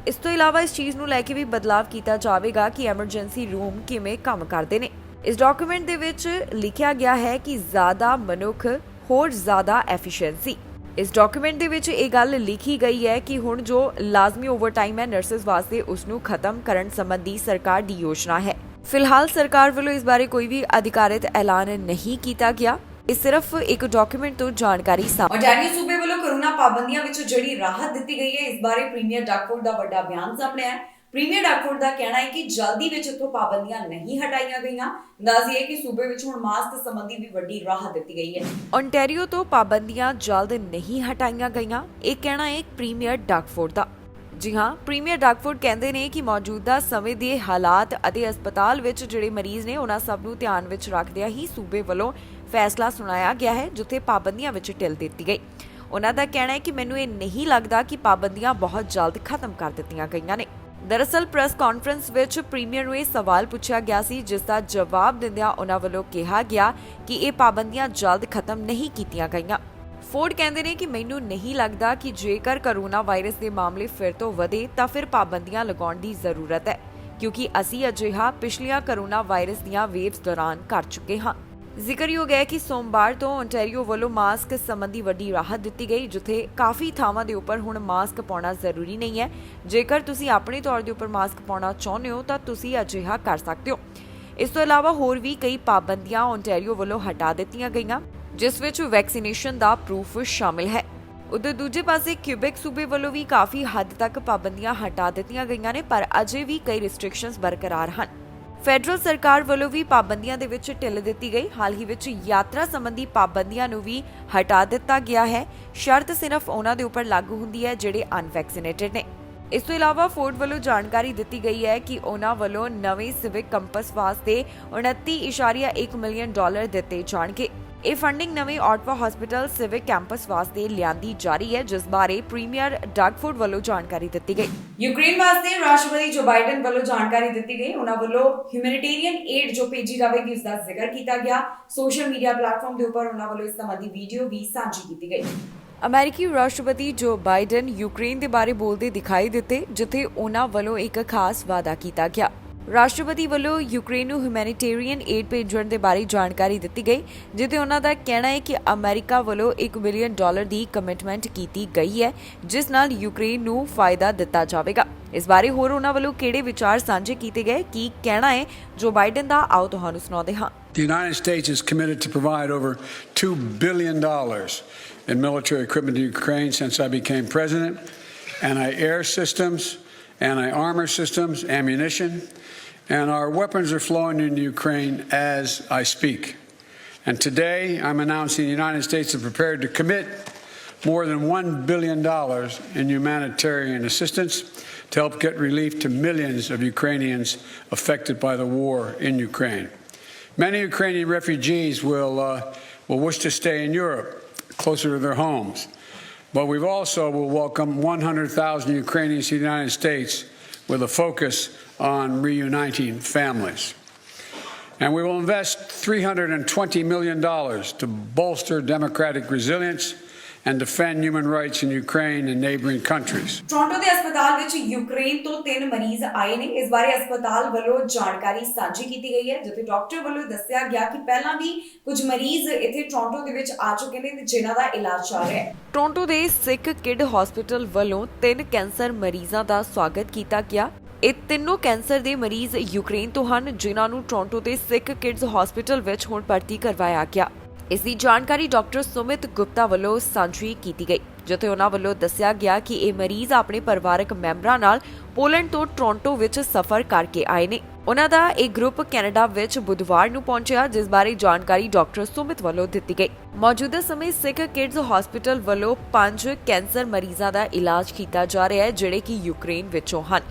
ਇਸ ਤੋਂ ਇਲਾਵਾ ਇਸ ਚੀਜ਼ ਨੂੰ ਲੈ ਕੇ ਵੀ ਬਦਲਾਵ ਕੀਤਾ ਜਾਵੇਗਾ ਕਿ ਐਮਰਜੈਂਸੀ ਰੂਮ ਕਿਵੇਂ ਕੰਮ ਕਰਦੇ ਨੇ। ਇਸ ਡਾਕੂਮੈਂਟ ਦੇ ਵਿੱਚ ਲਿਖਿਆ ਗਿਆ ਹੈ ਕਿ ਜ਼ਿਆਦਾ ਮਨੁੱਖ ਹੋਰ ਜ਼ਿਆਦਾ ਐਫੀਸ਼ੀਐਂਸੀ। ਇਸ ਡਾਕੂਮੈਂਟ ਦੇ ਵਿੱਚ ਇਹ ਗੱਲ ਲਿਖੀ ਗਈ ਹੈ ਕਿ ਹੁਣ ਜੋ ਲਾਜ਼ਮੀ ਓਵਰਟਾਈਮ ਹੈ ਨਰਸਿਸ ਵਾਸਤੇ ਉਸ ਨੂੰ ਖਤਮ ਕਰਨ ਸੰਬੰਧੀ ਸਰਕਾਰ ਦੀ ਯੋਜਨਾ ਹੈ। ਫਿਲਹਾਲ ਸਰਕਾਰ ਵੱਲੋਂ ਇਸ ਬਾਰੇ ਕੋਈ ਵੀ ਅਧਿਕਾਰਿਤ ਐਲਾਨ ਨਹੀਂ ਕੀਤਾ ਗਿਆ। ਇਹ ਸਿਰਫ ਇੱਕ ਡਾਕੂਮੈਂਟ ਤੋਂ ਜਾਣਕਾਰੀ ਓਨਟਾਰੀਓ ਸੂਬੇ ਵੱਲੋਂ ਕੋਰੋਨਾ ਪਾਬੰਦੀਆਂ ਵਿੱਚ ਜਿਹੜੀ ਰਾਹਤ ਦਿੱਤੀ ਗਈ ਹੈ ਇਸ ਬਾਰੇ ਪ੍ਰੀਮੀਅਰ ਡਗਫੋਰਡ ਦਾ ਵੱਡਾ ਬਿਆਨ ਸਾਹਮਣੇ ਆਇਆ ਹੈ। ਪ੍ਰੀਮੀਅਰ ਡਗਫੋਰਡ ਦਾ ਕਹਿਣਾ ਹੈ ਕਿ ਜਲਦੀ ਵਿੱਚ ਇੱਥੋਂ ਪਾਬੰਦੀਆਂ ਨਹੀਂ ਹਟਾਈਆਂ ਗਈਆਂ। ਦੱਸਦੀਏ ਕਿ ਸੂਬੇ ਵਿੱਚ ਹੁਣ ਮਾਸਕ ਸੰਬੰਧੀ ਵੀ ਵੱਡੀ ਰਾਹਤ ਦਿੱਤੀ ਗਈ ਹੈ। ਓਨਟਾਰੀਓ ਤੋਂ ਪਾਬੰਦੀਆਂ ਜਲਦ ਨਹੀਂ ਹਟਾਈਆਂ ਗਈਆਂ, ਇਹ ਕਹਿਣਾ ਹੈ ਪ੍ਰੀਮੀਅਰ ਡਗਫੋਰਡ ਦਾ। ਜੀ ਹਾਂ, ਪ੍ਰੀਮੀਅਰ ਡਗਫੋਰਡ ਕਹਿੰਦੇ ਨੇ ਕਿ ਮੌਜੂਦਾ ਸਮੇਂ ਦੇ ਹਾਲਾਤ ਅਤੇ ਹਸਪਤਾਲ ਵਿੱਚ ਜਿਹੜੇ ਮਰੀਜ਼ ਨੇ ਉਹਨਾਂ ਸਭ ਨੂੰ ਧਿਆਨ ਵਿੱਚ ਰੱਖਦਿਆਂ ਹੀ ਸੂਬੇ ਵੱਲੋਂ ਫੈਸਲਾ ਸੁਣਾਇਆ ਗਿਆ ਹੈ ਜਿੱਥੇ ਪਾਬੰਦੀਆਂ ਵਿੱਚ ਢਿੱਲ ਦਿੱਤੀ ਗਈ। ਉਹਨਾਂ ਦਾ ਕਹਿਣਾ ਹੈ ਕਿ ਮੈਨੂੰ ਇਹ ਨਹੀਂ ਲੱਗਦਾ ਕਿ ਪਾਬੰਦੀਆਂ ਬਹੁਤ ਜਲਦ ਖਤਮ ਕਰ ਦਿੱਤੀਆਂ ਗਈਆਂ ਨੇ। ਦਰਅਸਲ ਪ੍ਰੈਸ ਕਾਨਫਰੰਸ ਵਿੱਚ ਪ੍ਰੀਮੀਅਰ ਨੂੰ ਇਹ ਸਵਾਲ ਪੁੱਛਿਆ ਗਿਆ ਸੀ ਜਿਸ ਦਾ ਜਵਾਬ ਦਿੰਦਿਆਂ ਉਹਨਾਂ ਵੱਲੋਂ ਕਿਹਾ ਗਿਆ ਕਿ ਇਹ ਪਾਬੰਦੀਆਂ ਜਲਦ ਖਤਮ ਨਹੀਂ ਕੀਤੀਆਂ ਗਈਆਂ। ਫੋਰਡ ਕਹਿੰਦੇ ਨੇ ਕਿ ਮੈਨੂੰ ਨਹੀਂ ਲੱਗਦਾ ਕਿ ਜੇਕਰ ਕੋਰੋਨਾ ਵਾਇਰਸ ਦੇ ਮਾਮਲੇ ਫਿਰ ਤੋਂ ਵਧੇ ਤਾਂ ਫਿਰ ਪਾਬੰਦੀਆਂ ਲਗਾਉਣ ਦੀ ਜ਼ਰੂਰਤ ਹੈ ਕਿਉਂਕਿ ਅਸੀਂ ਅਜਿਹਾ ਪਿਛਲੀਆਂ ਕੋਰੋਨਾ ਵਾਇਰਸ ਦੀਆਂ ਵੇਵਸ ਦੌਰਾਨ ਕਰ ਚੁੱਕੇ ਹਾਂ। ਜ਼ਿਕਰਯੋਗ ਹੈ ਕਿ ਸੋਮਵਾਰ ਤੋਂ ਓਨਟਾਰੀਓ ਵੱਲੋਂ ਮਾਸਕ ਸੰਬੰਧੀ ਵੱਡੀ ਰਾਹਤ ਦਿੱਤੀ ਗਈ ਜਿੱਥੇ ਕਾਫੀ ਥਾਵਾਂ ਦੇ ਉੱਪਰ ਹੁਣ ਮਾਸਕ ਪਾਉਣਾ ਜ਼ਰੂਰੀ ਨਹੀਂ ਹੈ। ਜੇਕਰ ਤੁਸੀਂ ਆਪਣੇ ਤੌਰ ਦੇ ਉੱਪਰ ਮਾਸਕ ਪਾਉਣਾ ਚਾਹੁੰਦੇ ਹੋ ਤਾਂ ਤੁਸੀਂ ਅਜਿਹਾ ਕਰ ਸਕਦੇ ਹੋ। ਇਸ ਤੋਂ ਇਲਾਵਾ ਹੋਰ ਵੀ ਕਈ ਪਾਬੰਦੀਆਂ ਓਨਟਾਰੀਓ ਵੱਲੋਂ ਹਟਾ ਦਿੱਤੀਆਂ ਗਈਆਂ ਜਿਸ ਵਿੱਚ ਵੈਕਸੀਨੇਸ਼ਨ ਦਾ ਪ੍ਰੂਫ ਸ਼ਾਮਿਲ ਹੈ। ਉਧਰ ਦੂਜੇ ਪਾਸੇ ਕਿਊਬੈਕ ਸੂਬੇ ਵੱਲੋਂ ਵੀ ਕਾਫੀ ਹੱਦ ਤੱਕ ਪਾਬੰਦੀਆਂ ਹਟਾ ਦਿੱਤੀਆਂ ਗਈਆਂ ਨੇ ਪਰ ਅਜੇ ਵੀ ਕਈ ਰਿਸਟ੍ਰਿਕਸ਼ਨਸ ਬਰਕਰਾਰ ਹਨ। ਫੈਡਰਲ ਸਰਕਾਰ ਵੱਲੋਂ ਵੀ ਪਾਬੰਦੀਆਂ ਦੇ ਵਿੱਚ ਢਿੱਲ ਦਿੱਤੀ ਗਈ। ਹਾਲ ਹੀ ਵਿੱਚ ਯਾਤਰਾ ਸੰਬੰਧੀ ਪਾਬੰਦੀਆਂ ਨੂੰ ਵੀ ਹਟਾ ਦਿੱਤਾ ਗਿਆ ਹੈ। ਸ਼ਰਤ ਸਿਰਫ ਉਹਨਾਂ ਦੇ ਉੱਪਰ ਲਾਗੂ ਹੁੰਦੀ ਹੈ ਜਿਹੜੇ ਅਨਵੈਕਸੀਨੇਟਡ ਨੇ। ਇਸ ਤੋਂ ਇਲਾਵਾ ਫੋਰਡ ਵੱਲੋਂ ਜਾਣਕਾਰੀ ਦਿੱਤੀ ਗਈ ਹੈ ਕਿ ਉਹਨਾਂ ਵੱਲੋਂ ਨਵੇਂ ਸਿਵਿਕ ਕੰਪਸ ਵਾਸਤੇ $29.1 ਮਿਲੀਅਨ ਦਿੱਤੇ ਜਾਣਗੇ। ਇਹ ਫੰਡਿੰਗ ਨਵੇਂ ਆਟਵਾ ਹਸਪੀਟਲ ਸਿਵਿਕ ਕੈਂਪਸ ਵਾਸਤੇ ਲਿਆਂਦੀ ਜਾ ਰਹੀ ਹੈ ਜਿਸ ਬਾਰੇ ਪ੍ਰੀਮੀਅਰ ਡਗਫੋਰਡ ਵੱਲੋਂ ਜਾਣਕਾਰੀ ਦਿੱਤੀ ਗਈ। ਯੂਕਰੇਨ ਵਾਸਤੇ ਰਾਸ਼ਟਰਪਤੀ ਜੋ ਬਾਈਡਨ ਵੱਲੋਂ ਜਾਣਕਾਰੀ ਦਿੱਤੀ ਗਈ। ਉਹਨਾਂ ਵੱਲੋਂ ਹਿਊਮੈਨਿਟੇਰੀਅਨ ਏਡ ਜੋ ਭੇਜੀ ਜਾਵੇਗੀ ਉਸ ਦਾ ਜ਼ਿਕਰ ਕੀਤਾ ਗਿਆ। ਸੋਸ਼ਲ ਮੀਡੀਆ ਪਲੇਟਫਾਰਮ ਦੇ ਉੱਪਰ ਉਹਨਾਂ ਵੱਲੋਂ ਇਸ ਸੰਬੰਧੀ ਵੀਡੀਓ ਵੀ ਸਾਂਝੀ ਕੀਤੀ ਗਈ। ਅਮਰੀਕੀ ਰਾਸ਼ਟਰਪਤੀ ਜੋ ਬਾਈਡਨ ਯੂਕਰੇਨ ਦੇ ਬਾਰੇ ਬੋਲਦੇ ਦਿਖਾਈ ਦਿੱਤੇ, ਜਿੱਥੇ ਉਹਨਾਂ ਵੱਲੋਂ ਇੱਕ ਖਾਸ ਵਾਅਦਾ ਕੀਤਾ ਗਿਆ। ਰਾਸ਼ਟਰਪਤੀ ਵੱਲੋਂ ਯੂਕਰੇਨ ਨੂੰ ਹਿਊਮੈਨਿਟੇਰੀਅਨ ਏਡ ਭੇਜਣ ਦੇ ਬਾਰੇ ਜਾਣਕਾਰੀ ਦਿੱਤੀ ਗਈ, ਜਿੱਥੇ ਉਹਨਾਂ ਦਾ ਕਹਿਣਾ ਹੈ ਕਿ ਅਮਰੀਕਾ ਵੱਲੋਂ $1 ਬਿਲੀਅਨ ਦੀ ਕਮਿਟਮੈਂਟ ਕੀਤੀ ਗਈ ਹੈ, ਜਿਸ ਨਾਲ ਯੂਕਰੇਨ ਨੂੰ ਫਾਇਦਾ ਦਿੱਤਾ ਜਾਵੇਗਾ। ਇਸ ਬਾਰੇ ਹੋਰ ਉਹਨਾਂ ਵੱਲੋਂ ਕਿਹੜੇ ਵਿਚਾਰ ਸਾਂਝੇ ਕੀਤੇ ਗਏ, ਕੀ ਕਹਿਣਾ ਹੈ ਜੋ ਬਾਈਡਨ ਦਾ, ਆਓ ਤੁਹਾਨੂੰ ਸੁਣਾਉਂਦੇ ਹਾਂ। The United States is committed to provide over $2 billion in military equipment to Ukraine since I became president. Anti-air systems, anti-armor systems, ammunition, and our weapons are flowing into Ukraine as I speak. And today I'm announcing the United States is prepared to commit more than $1 billion in humanitarian assistance to help get relief to millions of Ukrainians affected by the war in Ukraine. Many Ukrainian refugees will wish to stay in Europe, closer to their homes. But we've also will welcome 100,000 Ukrainians to the United States with a focus on reuniting families. And we will invest $320 million to bolster democratic resilience and defend human rights in Ukraine and neighboring countries. Toronto ਦੇ ਹਸਪਤਾਲ ਵਿੱਚ ਯੂਕਰੇਨ ਤੋਂ 3 ਮਰੀਜ਼ ਆਏ ਨੇ। ਇਸ ਬਾਰੇ ਹਸਪਤਾਲ ਵੱਲੋਂ ਜਾਣਕਾਰੀ ਸਾਂਝੀ ਕੀਤੀ ਗਈ ਹੈ, ਜਿੱਥੇ ਡਾਕਟਰ ਵੱਲੋਂ ਦੱਸਿਆ ਗਿਆ ਕਿ ਪਹਿਲਾਂ ਵੀ ਕੁਝ ਮਰੀਜ਼ ਇੱਥੇ ਟੋਰਾਂਟੋ ਦੇ ਵਿੱਚ ਆ ਚੁੱਕੇ ਨੇ ਤੇ ਜਿਨ੍ਹਾਂ ਦਾ ਇਲਾਜ ਚੱਲ ਰਿਹਾ ਹੈ। ਟੋਰਾਂਟੋ ਦੇ ਸਿੱਖ ਕਿਡ ਹਸਪੀਟਲ ਵੱਲੋਂ 3 ਕੈਂਸਰ ਮਰੀਜ਼ਾਂ ਦਾ ਸਵਾਗਤ ਕੀਤਾ ਗਿਆ। ਇਹ ਤਿੰਨੋਂ ਕੈਂਸਰ ਦੇ ਮਰੀਜ਼ ਯੂਕਰੇਨ ਤੋਂ ਹਨ, ਜਿਨ੍ਹਾਂ ਨੂੰ ਟੋਰਾਂਟੋ ਦੇ ਸਿੱਖ ਕਿਡਜ਼ ਹਸਪੀਟਲ ਵਿੱਚ ਹੁਣ ਭਰਤੀ ਕਰਵਾਇਆ ਗਿਆ। ਇਸ ਦੀ ਜਾਣਕਾਰੀ ਡਾਕਟਰ ਸੁਮਿਤ ਗੁਪਤਾ ਵੱਲੋਂ ਸਾਂਝੀ ਕੀਤੀ ਗਈ, ਜਿੱਥੇ ਉਹਨਾਂ ਵੱਲੋਂ ਦੱਸਿਆ ਗਿਆ ਕਿ ਇਹ ਮਰੀਜ਼ ਆਪਣੇ ਪਰਿਵਾਰਕ ਮੈਂਬਰਾਂ ਨਾਲ ਪੋਲੈਂਡ ਤੋਂ ਟੋਰਾਂਟੋ ਵਿੱਚ ਸਫ਼ਰ ਕਰਕੇ ਆਏ ਨੇ। ਉਹਨਾਂ ਦਾ ਇਹ ਗਰੁੱਪ ਕੈਨੇਡਾ ਵਿੱਚ ਬੁੱਧਵਾਰ ਨੂੰ ਪਹੁੰਚਿਆ, ਜਿਸ ਬਾਰੇ ਜਾਣਕਾਰੀ ਡਾਕਟਰ ਸੁਮਿਤ ਵੱਲੋਂ ਦਿੱਤੀ ਗਈ। ਮੌਜੂਦਾ ਸਮੇਂ ਸਿੱਖ ਕਿਡਜ਼ ਹਸਪੀਟਲ ਵੱਲੋਂ 5 ਕੈਂਸਰ ਮਰੀਜ਼ਾਂ ਦਾ ਇਲਾਜ ਕੀਤਾ ਜਾ ਰਿਹਾ ਹੈ, ਜਿਹੜੇ ਕਿ ਯੂਕਰੇਨ ਵਿੱਚੋਂ ਹਨ।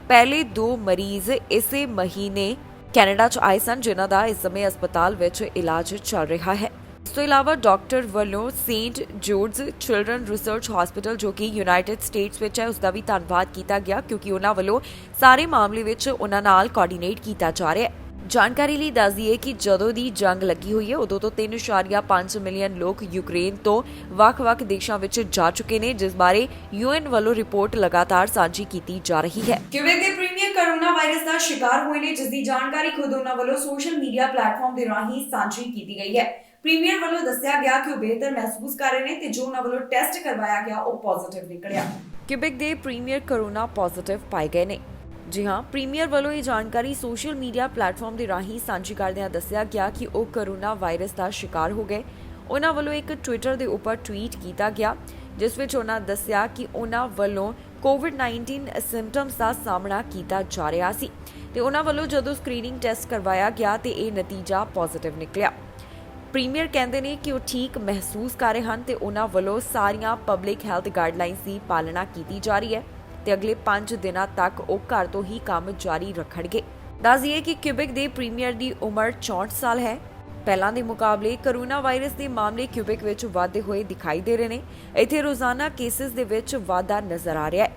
ਪਹਿਲੇ 2 ਮਰੀਜ਼ ਇਸੇ ਮਹੀਨੇ ਕੈਨੇਡਾ 'ਚ ਆਏ ਸਨ, ਜਿਨ੍ਹਾਂ ਦਾ ਇਸ ਸਮੇਂ ਹਸਪਤਾਲ ਵਿੱਚ ਇਲਾਜ ਚੱਲ ਰਿਹਾ ਹੈ। ਇਸ ਤੋਂ ਇਲਾਵਾ ਡਾਕਟਰ ਵੱਲੋਂ Saint George children research hospital, ਜੋ ਕਿ ਯੂਨਾਈਟਿਡ ਸਟੇਟਸ ਵਿੱਚ ਹੈ, ਉਸ ਦਾ ਵੀ ਧੰਨਵਾਦ ਕੀਤਾ ਗਿਆ, ਕਿਉਂਕਿ ਉਹਨਾਂ ਵੱਲੋਂ ਸਾਰੇ ਮਾਮਲੇ ਵਿੱਚ ਉਹਨਾਂ ਨਾਲ ਕੋਆਰਡੀਨੇਟ ਕੀਤਾ ਜਾ ਰਿਹਾ ਹੈ। ਜਾਣਕਾਰੀ ਲਈ ਦੱਸ ਦਈਏ ਕਿ ਜਦੋਂ ਦੀ ਜੰਗ ਲੱਗੀ ਹੋਈ ਹੈ, ਉਦੋਂ ਤੋਂ 3.5 ਮਿਲੀਅਨ ਲੋਕ ਯੂਕਰੇਨ ਤੋਂ ਵੱਖ-ਵੱਖ ਦੇਸ਼ਾਂ ਵਿੱਚ ਜਾ ਚੁੱਕੇ ਨੇ, ਜਿਸ ਬਾਰੇ UN ਵੱਲੋਂ ਰਿਪੋਰਟ ਲਗਾਤਾਰ ਸਾਂਝੀ ਕੀਤੀ ਜਾ ਰਹੀ ਹੈ। ਕਿਊਬੈਕ ਦੇ ਪ੍ਰੀਮੀਅਰ ਕੋਰੋਨਾ ਵਾਇਰਸ ਦਾ ਸ਼ਿਕਾਰ ਹੋਏ ਨੇ, ਜਿਸ ਦੀ ਜਾਣਕਾਰੀ ਖੁਦ ਉਹਨਾਂ ਵੱਲੋਂ ਸੋਸ਼ਲ ਮੀਡੀਆ ਪਲੇਟਫਾਰਮ ਦੇ ਰਾਹੀਂ ਸਾਂਝੀ ਕੀਤੀ ਗਈ ਹੈ। ਪ੍ਰੀਮੀਅਰ ਵੱਲੋਂ ਦੱਸਿਆ ਗਿਆ ਕਿ ਉਹ ਬਿਹਤਰ ਮਹਿਸੂਸ ਕਰ ਰਹੇ ਨੇ ਤੇ ਜੋ ਉਹਨਾਂ ਵੱਲੋਂ ਟੈਸਟ ਕਰਵਾਇਆ ਗਿਆ ਉਹ ਪੋਜ਼ਿਟਿਵ ਨਿਕਲਿਆ। ਕਿਊਬੈਕ ਦੇ ਪ੍ਰੀਮੀਅਰ ਕੋਰੋਨਾ ਪੋਜ਼ਿਟਿਵ ਪਾਏ ਗਏ ਨੇ। ਜੀ ਹਾਂ, ਪ੍ਰੀਮੀਅਰ ਵੱਲੋਂ ਇਹ ਜਾਣਕਾਰੀ ਸੋਸ਼ਲ ਮੀਡੀਆ ਪਲੇਟਫਾਰਮ ਦੇ ਰਾਹੀਂ ਸਾਂਝੀ ਕਰਦਿਆਂ ਦੱਸਿਆ ਗਿਆ ਕਿ ਉਹ ਕੋਰੋਨਾ ਵਾਇਰਸ ਦਾ ਸ਼ਿਕਾਰ ਹੋ ਗਏ। ਉਹਨਾਂ ਵੱਲੋਂ ਇੱਕ ਟਵਿੱਟਰ ਦੇ ਉੱਪਰ ਟਵੀਟ ਕੀਤਾ ਗਿਆ, ਜਿਸ ਵਿੱਚ ਉਹਨਾਂ ਦੱਸਿਆ ਕਿ ਉਹਨਾਂ ਵੱਲੋਂ ਕੋਵਿਡ-19 ਸਿੰਪਟਮਸ ਦਾ ਸਾਹਮਣਾ ਕੀਤਾ ਜਾ ਰਿਹਾ ਸੀ ਤੇ ਉਹਨਾਂ ਵੱਲੋਂ ਜਦੋਂ ਸਕਰੀਨਿੰਗ ਟੈਸਟ ਕਰਵਾਇਆ ਗਿਆ ਤੇ ਇਹ ਨਤੀਜਾ ਪੋਜ਼ਿਟਿਵ ਨਿਕਲਿਆ। ਪ੍ਰੀਮੀਅਰ ਕਹਿੰਦੇ ਨੇ ਕਿ ਉਹ ਠੀਕ ਮਹਿਸੂਸ ਕਰ ਰਹੇ ਹਨ ਤੇ ਉਹਨਾਂ ਵੱਲੋਂ ਸਾਰੀਆਂ ਪਬਲਿਕ ਹੈਲਥ ਗਾਈਡਲਾਈਨਸ ਦੀ ਪਾਲਣਾ ਕੀਤੀ ਜਾ ਰਹੀ ਹੈ ਤੇ ਅਗਲੇ 5 ਦਿਨਾਂ ਤੱਕ ਉਹ ਘਰ ਤੋਂ ਹੀ ਕੰਮ ਜਾਰੀ ਰੱਖਣਗੇ। ਦੱਸ ਦਈਏ ਕਿ ਕਿਊਬੈਕ ਦੇ ਪ੍ਰੀਮੀਅਰ ਦੀ ਉਮਰ 64 ਸਾਲ ਹੈ। ਪਹਿਲਾਂ ਦੇ ਮੁਕਾਬਲੇ ਕੋਰੋਨਾ ਵਾਇਰਸ ਦੇ ਮਾਮਲੇ ਕਿਊਬੈਕ ਵਿੱਚ ਵਾਧੇ ਹੋਏ ਦਿਖਾਈ ਦੇ ਰਹੇ ਨੇ। ਇੱਥੇ ਰੋਜ਼ਾਨਾ ਕੇਸਿਸ ਦੇ ਵਿੱਚ ਵਾਧਾ ਨਜ਼ਰ ਆ ਰਿਹਾ ਹੈ।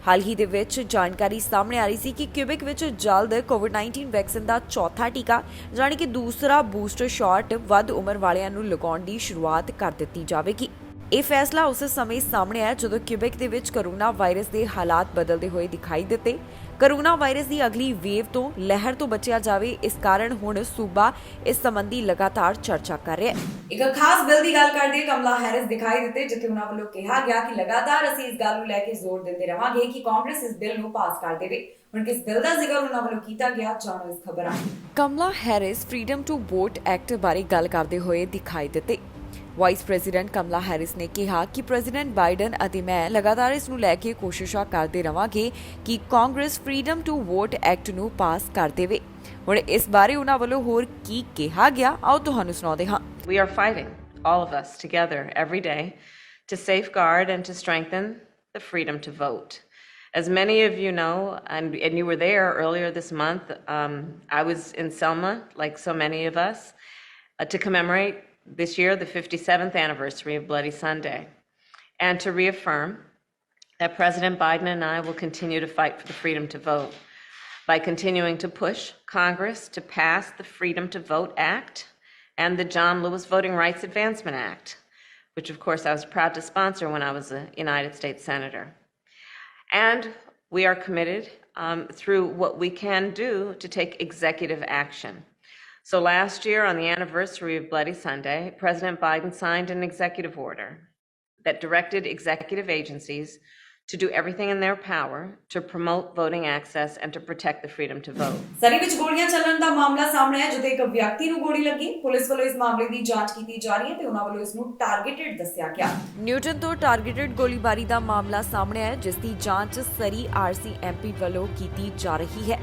ਹਾਲ ਹੀ ਦੇ ਵਿੱਚ ਜਾਣਕਾਰੀ ਸਾਹਮਣੇ ਆ ਰਹੀ ਸੀ ਕਿ ਕਿਊਬੈਕ ਵਿੱਚ ਜਲਦ ਕੋਵਿਡ-19 ਵੈਕਸੀਨ ਦਾ ਚੌਥਾ ਟੀਕਾ, ਜਾਣੀ ਕਿ ਦੂਸਰਾ ਬੂਸਟਰ ਸ਼ਾਟ ਵੱਧ ਉਮਰ ਵਾਲਿਆਂ ਨੂੰ ਲਗਾਉਣ ਦੀ ਸ਼ੁਰੂਆਤ ਕਰ ਦਿੱਤੀ ਜਾਵੇਗੀ। ਇਹ ਫੈਸਲਾ ਉਸ ਸਮੇਂ ਸਾਹਮਣੇ ਆਇਆ ਜਦੋਂ ਕਿਊਬੈਕ ਦੇ ਵਿੱਚ ਕੋਰੋਨਾ ਵਾਇਰਸ ਦੇ ਹਾਲਾਤ ਬਦਲਦੇ ਹੋਏ ਦਿਖਾਈ ਦਿੱਤੇ। ਕੋਰੋਨਾ ਵਾਇਰਸ ਦੀ ਅਗਲੀ ਵੇਵ ਤੋਂ ਲਹਿਰ ਤੋਂ ਬਚਿਆ ਜਾਵੇ, ਇਸ ਕਾਰਨ ਹੁਣ ਸੂਬਾ ਇਸ ਸੰਬੰਧੀ ਲਗਾਤਾਰ ਚਰਚਾ ਕਰ ਰਿਹਾ ਹੈ। ਇੱਕ ਖਾਸ ਬਿੱਲ ਦੀ ਗੱਲ ਕਰਦੇ ਕਮਲਾ ਹੈਰਿਸ ਦਿਖਾਈ ਦਿੱਤੇ, ਜਿੱਥੇ ਉਹਨਾਂ ਵੱਲੋਂ ਕਿਹਾ ਗਿਆ ਕਿ ਲਗਾਤਾਰ ਅਸੀਂ ਇਸ ਗੱਲ ਨੂੰ ਲੈ ਕੇ ਜ਼ੋਰ ਦਿੰਦੇ ਰਵਾਂਗੇ ਕਿ ਕਾਂਗਰਸ ਇਸ ਬਿੱਲ ਨੂੰ ਪਾਸ ਕਰ ਦੇਵੇ। ਹੁਣ ਕਿਸ ਬਿੱਲ ਦਾ ਜ਼ਿਕਰ ਉਹਨਾਂ ਵੱਲੋਂ ਕੀਤਾ ਗਿਆ, ਜਾਣੋ ਇਸ ਖਬਰਾਂ। Kamala Harris freedom to vote act ਬਾਰੇ ਗੱਲ ਕਰਦੇ ਹੋਏ ਦਿਖਾਈ ਦਿੱਤੇ। ਵਾਈਸ ਪ੍ਰੈਜ਼ੀਡੈਂਟ ਕਮਲਾ ਹੈਰਿਸ ਨੇ ਕਿਹਾ ਕਿ ਪ੍ਰੈਜ਼ੀਡੈਂਟ ਬਾਈਡਨ ਅਤੇ ਮੈਂ ਲਗਾਤਾਰ ਇਸ ਨੂੰ ਲੈ ਕੇ ਕੋਸ਼ਿਸ਼ਾਂ ਕਰਦੇ ਰਵਾਂਗੇ ਕਿ Congress freedom to vote act ਨੂੰ ਪਾਸ ਕਰ ਦੇਵੇ। ਹੁਣ ਇਸ ਬਾਰੇ ਉਹਨਾਂ ਵੱਲੋਂ ਹੋਰ ਕੀ ਕਿਹਾ ਗਿਆ, ਆਓ ਤੁਹਾਨੂੰ ਸੁਣਾਉਂਦੇ ਹਾਂ। We are fighting, all of us together every day, to safeguard and to strengthen the freedom to vote. As many of you know, and you were there earlier this month, I was in Selma, like so many of us, to commemorate this year the 57th anniversary of Bloody Sunday, and to reaffirm that President Biden and I will continue to fight for the freedom to vote by continuing to push Congress to pass the Freedom to Vote Act and the John Lewis Voting Rights Advancement Act, which of course I was proud to sponsor when I was a United States Senator. And we are committed through what we can do to take executive action. So last year, on the anniversary of Bloody Sunday, President Biden signed an executive order that directed executive agencies to do everything in their power to promote voting access and to protect the freedom to vote. ਸਰੀ ਵਿੱਚ ਗੋਲੀਆਂ ਚੱਲਣ ਦਾ ਮਾਮਲਾ ਸਾਹਮਣੇ ਆਇਆ ਜਿੱਥੇ ਇੱਕ ਵਿਅਕਤੀ ਨੂੰ ਗੋਲੀ ਲੱਗੀ। ਪੁਲਿਸ ਵੱਲੋਂ ਇਸ ਮਾਮਲੇ ਦੀ ਜਾਂਚ ਕੀਤੀ ਜਾ ਰਹੀ ਹੈ ਤੇ ਉਹਨਾਂ ਵੱਲੋਂ ਇਸ ਨੂੰ ਟਾਰਗੇਟਡ ਦੱਸਿਆ ਗਿਆ। ਨਿਊਟਨ ਤੋਂ ਟਾਰਗੇਟਡ ਗੋਲੀਬਾਰੀ ਦਾ ਮਾਮਲਾ ਸਾਹਮਣੇ ਆਇਆ ਜਿਸ ਦੀ ਜਾਂਚ ਸਰੀ RCMP ਵੱਲੋਂ ਕੀਤੀ ਜਾ ਰਹੀ ਹੈ।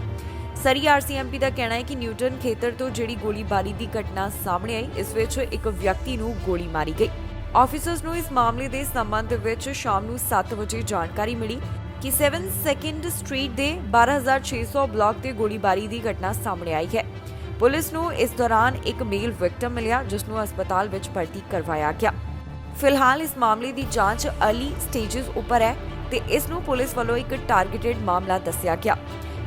ਸਰੀ RCMP ਦਾ ਕਹਿਣਾ ਹੈ ਕਿ ਨਿਊਟਨ ਖੇਤਰ ਤੋਂ ਜਿਹੜੀ ਗੋਲੀਬਾਰੀ ਦੀ ਘਟਨਾ ਸਾਹਮਣੇ ਆਈ ਇਸ ਵਿੱਚ ਇੱਕ ਵਿਅਕਤੀ ਨੂੰ ਗੋਲੀ ਮਾਰੀ ਗਈ। ਆਫੀਸਰਸ ਨੂੰ ਇਸ ਮਾਮਲੇ ਦੇ ਸੰਬੰਧ ਵਿੱਚ ਸ਼ਾਮ ਨੂੰ 7 ਵਜੇ ਜਾਣਕਾਰੀ ਮਿਲੀ ਕਿ 7 ਸੈਕੰਡ ਸਟਰੀਟ ਦੇ 12600 ਬਲਾਕ ਤੇ ਗੋਲੀਬਾਰੀ ਦੀ ਘਟਨਾ ਸਾਹਮਣੇ ਆਈ ਹੈ। ਪੁਲਿਸ ਨੂੰ ਇਸ ਦੌਰਾਨ ਇੱਕ ਮੇਲ ਵਿਕਟਮ ਮਿਲਿਆ ਜਿਸ ਨੂੰ ਹਸਪਤਾਲ ਵਿੱਚ ਭਰਤੀ ਕਰਵਾਇਆ ਗਿਆ। ਫਿਲਹਾਲ ਇਸ ਮਾਮਲੇ ਦੀ ਜਾਂਚ ਅਰਲੀ ਸਟੇਜਸ ਉੱਪਰ ਹੈ ਤੇ ਇਸ ਨੂੰ ਪੁਲਿਸ ਵੱਲੋਂ ਇੱਕ ਟਾਰਗੇਟਡ ਮਾਮਲਾ ਦੱਸਿਆ ਗਿਆ।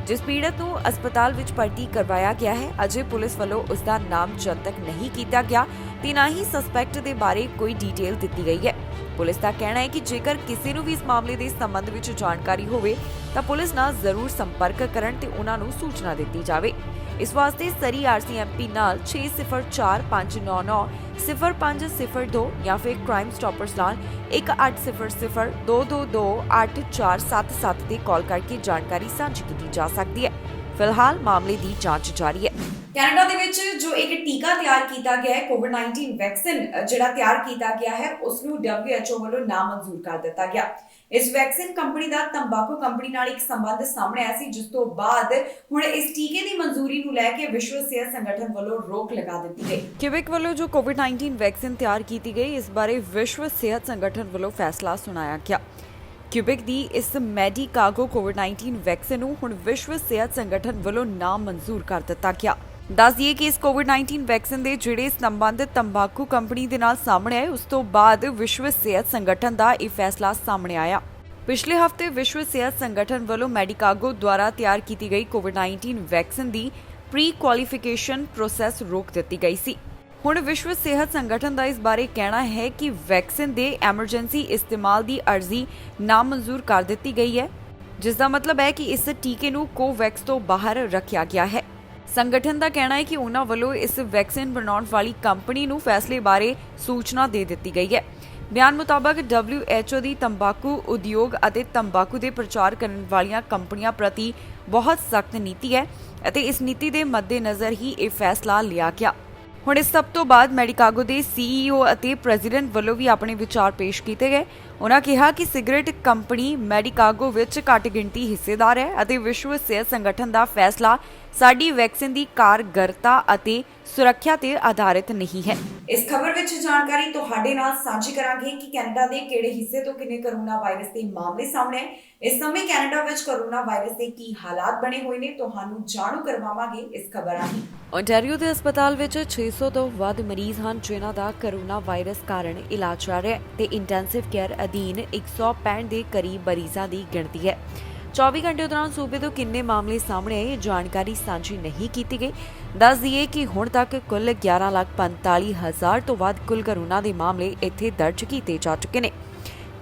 ਜਿਸ ਪੀੜਤ ਨੂੰ ਹਸਪਤਾਲ ਵਿੱਚ ਭਰਤੀ ਕਰਵਾਇਆ ਗਿਆ ਹੈ ਅਜੇ ਪੁਲਿਸ ਵੱਲੋਂ ਉਸ ਦਾ ਨਾਮ ਜਨਤਕ ਨਹੀਂ ਕੀਤਾ ਗਿਆ ਤੇ ਨਾ ਹੀ ਸਸਪੈਕਟ ਦੇ ਬਾਰੇ ਕੋਈ ਡਿਟੇਲ ਦਿੱਤੀ ਗਈ ਹੈ। ਪੁਲਿਸ ਦਾ ਕਹਿਣਾ ਹੈ ਕਿ ਜੇਕਰ ਕਿਸੇ ਨੂੰ ਵੀ ਇਸ ਮਾਮਲੇ ਦੇ ਸੰਬੰਧ ਵਿੱਚ ਜਾਣਕਾਰੀ ਹੋਵੇ ਤਾਂ ਪੁਲਿਸ ਨਾਲ ਜ਼ਰੂਰ ਸੰਪਰਕ ਕਰਨ ਤੇ ਉਹਨਾਂ ਨੂੰ ਸੂਚਨਾ ਦਿੱਤੀ ਜਾਵੇ। ਇਸ ਵਾਸਤੇ ਸਰੀ RCMP ਨਾਲ 6045990502 ਜਾਂ ਫਿਰ ਕ੍ਰਾਈਮ ਸਟਾਪਰਸ ਨਾਲ 1800-222-8477 ਤੇ ਕਾਲ ਕਰਕੇ ਜਾਣਕਾਰੀ ਸਾਂਝੀ ਕੀਤੀ ਜਾ ਸਕਦੀ ਹੈ। ਫਿਲਹਾਲ ਮਾਮਲੇ ਦੀ ਜਾਂਚ ਜਾਰੀ ਹੈ। ਕੈਨੇਡਾ ਦੇ ਵਿੱਚ ਜੋ ਇੱਕ ਟੀਕਾ ਤਿਆਰ ਕੀਤਾ ਗਿਆ ਹੈ ਕੋਵਿਡ-19 ਵੈਕਸੀਨ ਜਿਹੜਾ ਤਿਆਰ ਕੀਤਾ ਗਿਆ ਹੈ ਉਸ ਨੂੰ WHO ਵੱਲੋਂ ਨਾਮਨਜ਼ੂਰ ਕਰ ਦਿੱਤਾ ਗਿਆ। ਇਸ ਵੈਕਸੀਨ ਕੰਪਨੀ ਦਾ ਤੰਬਾਕੂ ਕੰਪਨੀ ਨਾਲ ਇੱਕ ਸੰਬੰਧ ਸਾਹਮਣੇ ਆਇਆ ਸੀ ਜਿਸ ਤੋਂ ਬਾਅਦ ਹੁਣ ਇਸ ਟੀਕੇ ਦੀ ਮਨਜ਼ੂਰੀ ਨੂੰ ਲੈ ਕੇ ਵਿਸ਼ਵ ਸਿਹਤ ਸੰਗਠਨ ਵੱਲੋਂ ਰੋਕ ਲਗਾ ਦਿੱਤੀ ਗਈ। ਕਿਊਬੈਕ ਵੱਲੋਂ ਜੋ ਕੋਵਿਡ-19 ਵੈਕਸੀਨ ਤਿਆਰ ਕੀਤੀ ਗਈ ਇਸ ਬਾਰੇ ਵਿਸ਼ਵ ਸਿਹਤ ਸੰਗਠਨ ਵੱਲੋਂ ਫੈਸਲਾ ਸੁਣਾਇਆ ਗਿਆ। ਕਿਊਬੈਕ ਦੀ ਇਸ ਮੈਡੀਕਾਗੋ ਕੋਵਿਡ-19 ਵੈਕਸੀਨ ਨੂੰ ਹੁਣ ਵਿਸ਼ਵ ਸਿਹਤ ਸੰਗਠਨ ਵੱਲੋਂ ਨਾਮਨਜ਼ੂਰ ਕਰ ਦਿੱਤਾ ਗਿਆ। ਦੱਸ ਦਈਏ ਕਿ ਇਸ ਕੋਵਿਡ-19 ਵੈਕਸੀਨ ਦੇ ਜਿਹੜੇ ਸੰਬੰਧ ਤੰਬਾਕੂ ਕੰਪਨੀ ਦੇ ਨਾਲ ਸਾਹਮਣੇ ਆਏ ਉਸ ਤੋਂ ਬਾਅਦ ਵਿਸ਼ਵ ਸਿਹਤ ਸੰਗਠਨ ਦਾ ਇਹ ਫੈਸਲਾ ਸਾਹਮਣੇ ਆਇਆ। ਪਿਛਲੇ ਹਫ਼ਤੇ ਵਿਸ਼ਵ ਸਿਹਤ ਸੰਗਠਨ ਵੱਲੋਂ ਮੈਡੀਕਾਗੋ ਦੁਆਰਾ ਤਿਆਰ ਕੀਤੀ ਗਈ ਕੋਵਿਡ-19 ਵੈਕਸੀਨ ਦੀ ਪ੍ਰੀ ਕੁਆਲੀਫਿਕੇਸ਼ਨ ਪ੍ਰੋਸੈਸ ਰੋਕ ਦਿੱਤੀ ਗਈ ਸੀ। ਹੁਣ ਵਿਸ਼ਵ ਸਿਹਤ ਸੰਗਠਨ ਦਾ ਇਸ ਬਾਰੇ ਕਹਿਣਾ ਹੈ ਕਿ ਵੈਕਸੀਨ ਦੇ ਐਮਰਜੈਂਸੀ ਇਸਤੇਮਾਲ ਦੀ ਅਰਜ਼ੀ ਨਾਮਨਜ਼ੂਰ ਕਰ ਦਿੱਤੀ ਗਈ ਹੈ ਜਿਸ ਦਾ ਮਤਲਬ ਹੈ ਕਿ ਇਸ ਟੀਕੇ ਨੂੰ ਕੋਵੈਕਸ ਤੋਂ ਬਾਹਰ ਰੱਖਿਆ ਗਿਆ ਹੈ। ਸੰਗਠਨ ਦਾ ਕਹਿਣਾ ਹੈ ਕਿ ਉਹਨਾਂ ਵੱਲੋਂ ਇਸ ਵੈਕਸੀਨ ਬਣਾਉਣ ਵਾਲੀ ਕੰਪਨੀ ਨੂੰ ਫੈਸਲੇ ਬਾਰੇ ਸੂਚਨਾ ਦੇ ਦਿੱਤੀ ਗਈ ਹੈ। ਬਿਆਨ ਮੁਤਾਬਕ WHO ਦੀ ਤੰਬਾਕੂ ਉਦਯੋਗ ਅਤੇ ਤੰਬਾਕੂ ਦੇ ਪ੍ਰਚਾਰ ਕਰਨ ਵਾਲੀਆਂ ਕੰਪਨੀਆਂ ਪ੍ਰਤੀ ਬਹੁਤ ਸਖਤ ਨੀਤੀ ਹੈ ਅਤੇ ਇਸ ਨੀਤੀ ਦੇ ਮੱਦੇਨਜ਼ਰ ਹੀ ਇਹ ਫੈਸਲਾ ਲਿਆ ਗਿਆ। ਹੁਣ ਇਸ ਸਭ ਤੋਂ ਬਾਅਦ ਮੈਡੀਕਾਗੋ ਦੇ CEO ਅਤੇ ਪ੍ਰੈਜ਼ੀਡੈਂਟ ਵੱਲੋਂ ਵੀ ਆਪਣੇ ਵਿਚਾਰ ਪੇਸ਼ ਕੀਤੇ ਗਏ। ਉਹਨਾਂ ਕਿਹਾ ਕਿ ਸਿਗਰਟ ਕੰਪਨੀ ਮੈਡੀਕਾਗੋ ਵਿੱਚ ਘੱਟ ਗਿਣਤੀ ਹਿੱਸੇਦਾਰ ਹੈ ਅਤੇ ਵਿਸ਼ਵ ਸਿਹਤ ਸੰਗਠਨ ਦਾ ਫੈਸਲਾ ਸਾਡੀ ਵੈਕਸੀਨ ਦੀ ਕਾਰਗਰਤਾ ਅਤੇ ਸੁਰੱਖਿਆ ਤੇ ਆਧਾਰਿਤ ਨਹੀਂ ਹੈ। ਇਸ ਖਬਰ ਵਿੱਚ ਜਾਣਕਾਰੀ ਤੁਹਾਡੇ ਨਾਲ ਸਾਂਝੀ ਕਰਾਂਗੇ ਕਿ ਕੈਨੇਡਾ ਦੇ ਕਿਹੜੇ ਹਿੱਸੇ ਤੋਂ ਕਿੰਨੇ ਕੋਰੋਨਾ ਵਾਇਰਸ ਦੇ ਮਾਮਲੇ ਸਾਹਮਣੇ ਆਏ। ਇਸ ਸਮੇਂ ਕੈਨੇਡਾ ਵਿੱਚ ਕੋਰੋਨਾ ਵਾਇਰਸ ਦੇ ਕੀ ਹਾਲਾਤ ਬਣੇ ਹੋਏ ਨੇ ਤੁਹਾਨੂੰ ਜਾਣੂ ਕਰਵਾਵਾਂਗੇ ਇਸ ਖਬਰ ਰਾਹੀਂ। ਓਨਟਾਰੀਓ ਦੇ ਹਸਪਤਾਲ ਵਿੱਚ 600 ਤੋਂ ਵੱਧ ਮਰੀਜ਼ ਹਨ ਜਿਨ੍ਹਾਂ ਦਾ ਕੋਰੋਨਾ ਵਾਇਰਸ ਕਾਰਨ ਇਲਾਜ ਚੱਲ ਰਿਹਾ ਹੈ ਤੇ ਇੰਟੈਂਸਿਵ ਕੇਅਰ ਅਧੀਨ 165 ਦੇ ਕਰੀਬ ਮਰੀਜ਼ਾਂ ਦੀ ਗਿਣਤੀ ਹੈ। 24 ਘੰਟੇ ਦੌਰਾਨ ਸੂਬੇ ਤੋਂ ਕਿੰਨੇ ਮਾਮਲੇ ਸਾਹਮਣੇ ਆਏ ਜਾਣਕਾਰੀ ਸਾਂਝੀ ਨਹੀਂ ਕੀਤੀ ਗਈ। ਦੱਸ ਦਈਏ ਕਿ ਹੁਣ ਤੱਕ ਕੁੱਲ 11,45,000 ਤੋਂ ਵੱਧ ਕੁੱਲ ਕੋਰੋਨਾ ਦੇ ਮਾਮਲੇ ਇੱਥੇ ਦਰਜ ਕੀਤੇ ਜਾ ਚੁੱਕੇ ਨੇ।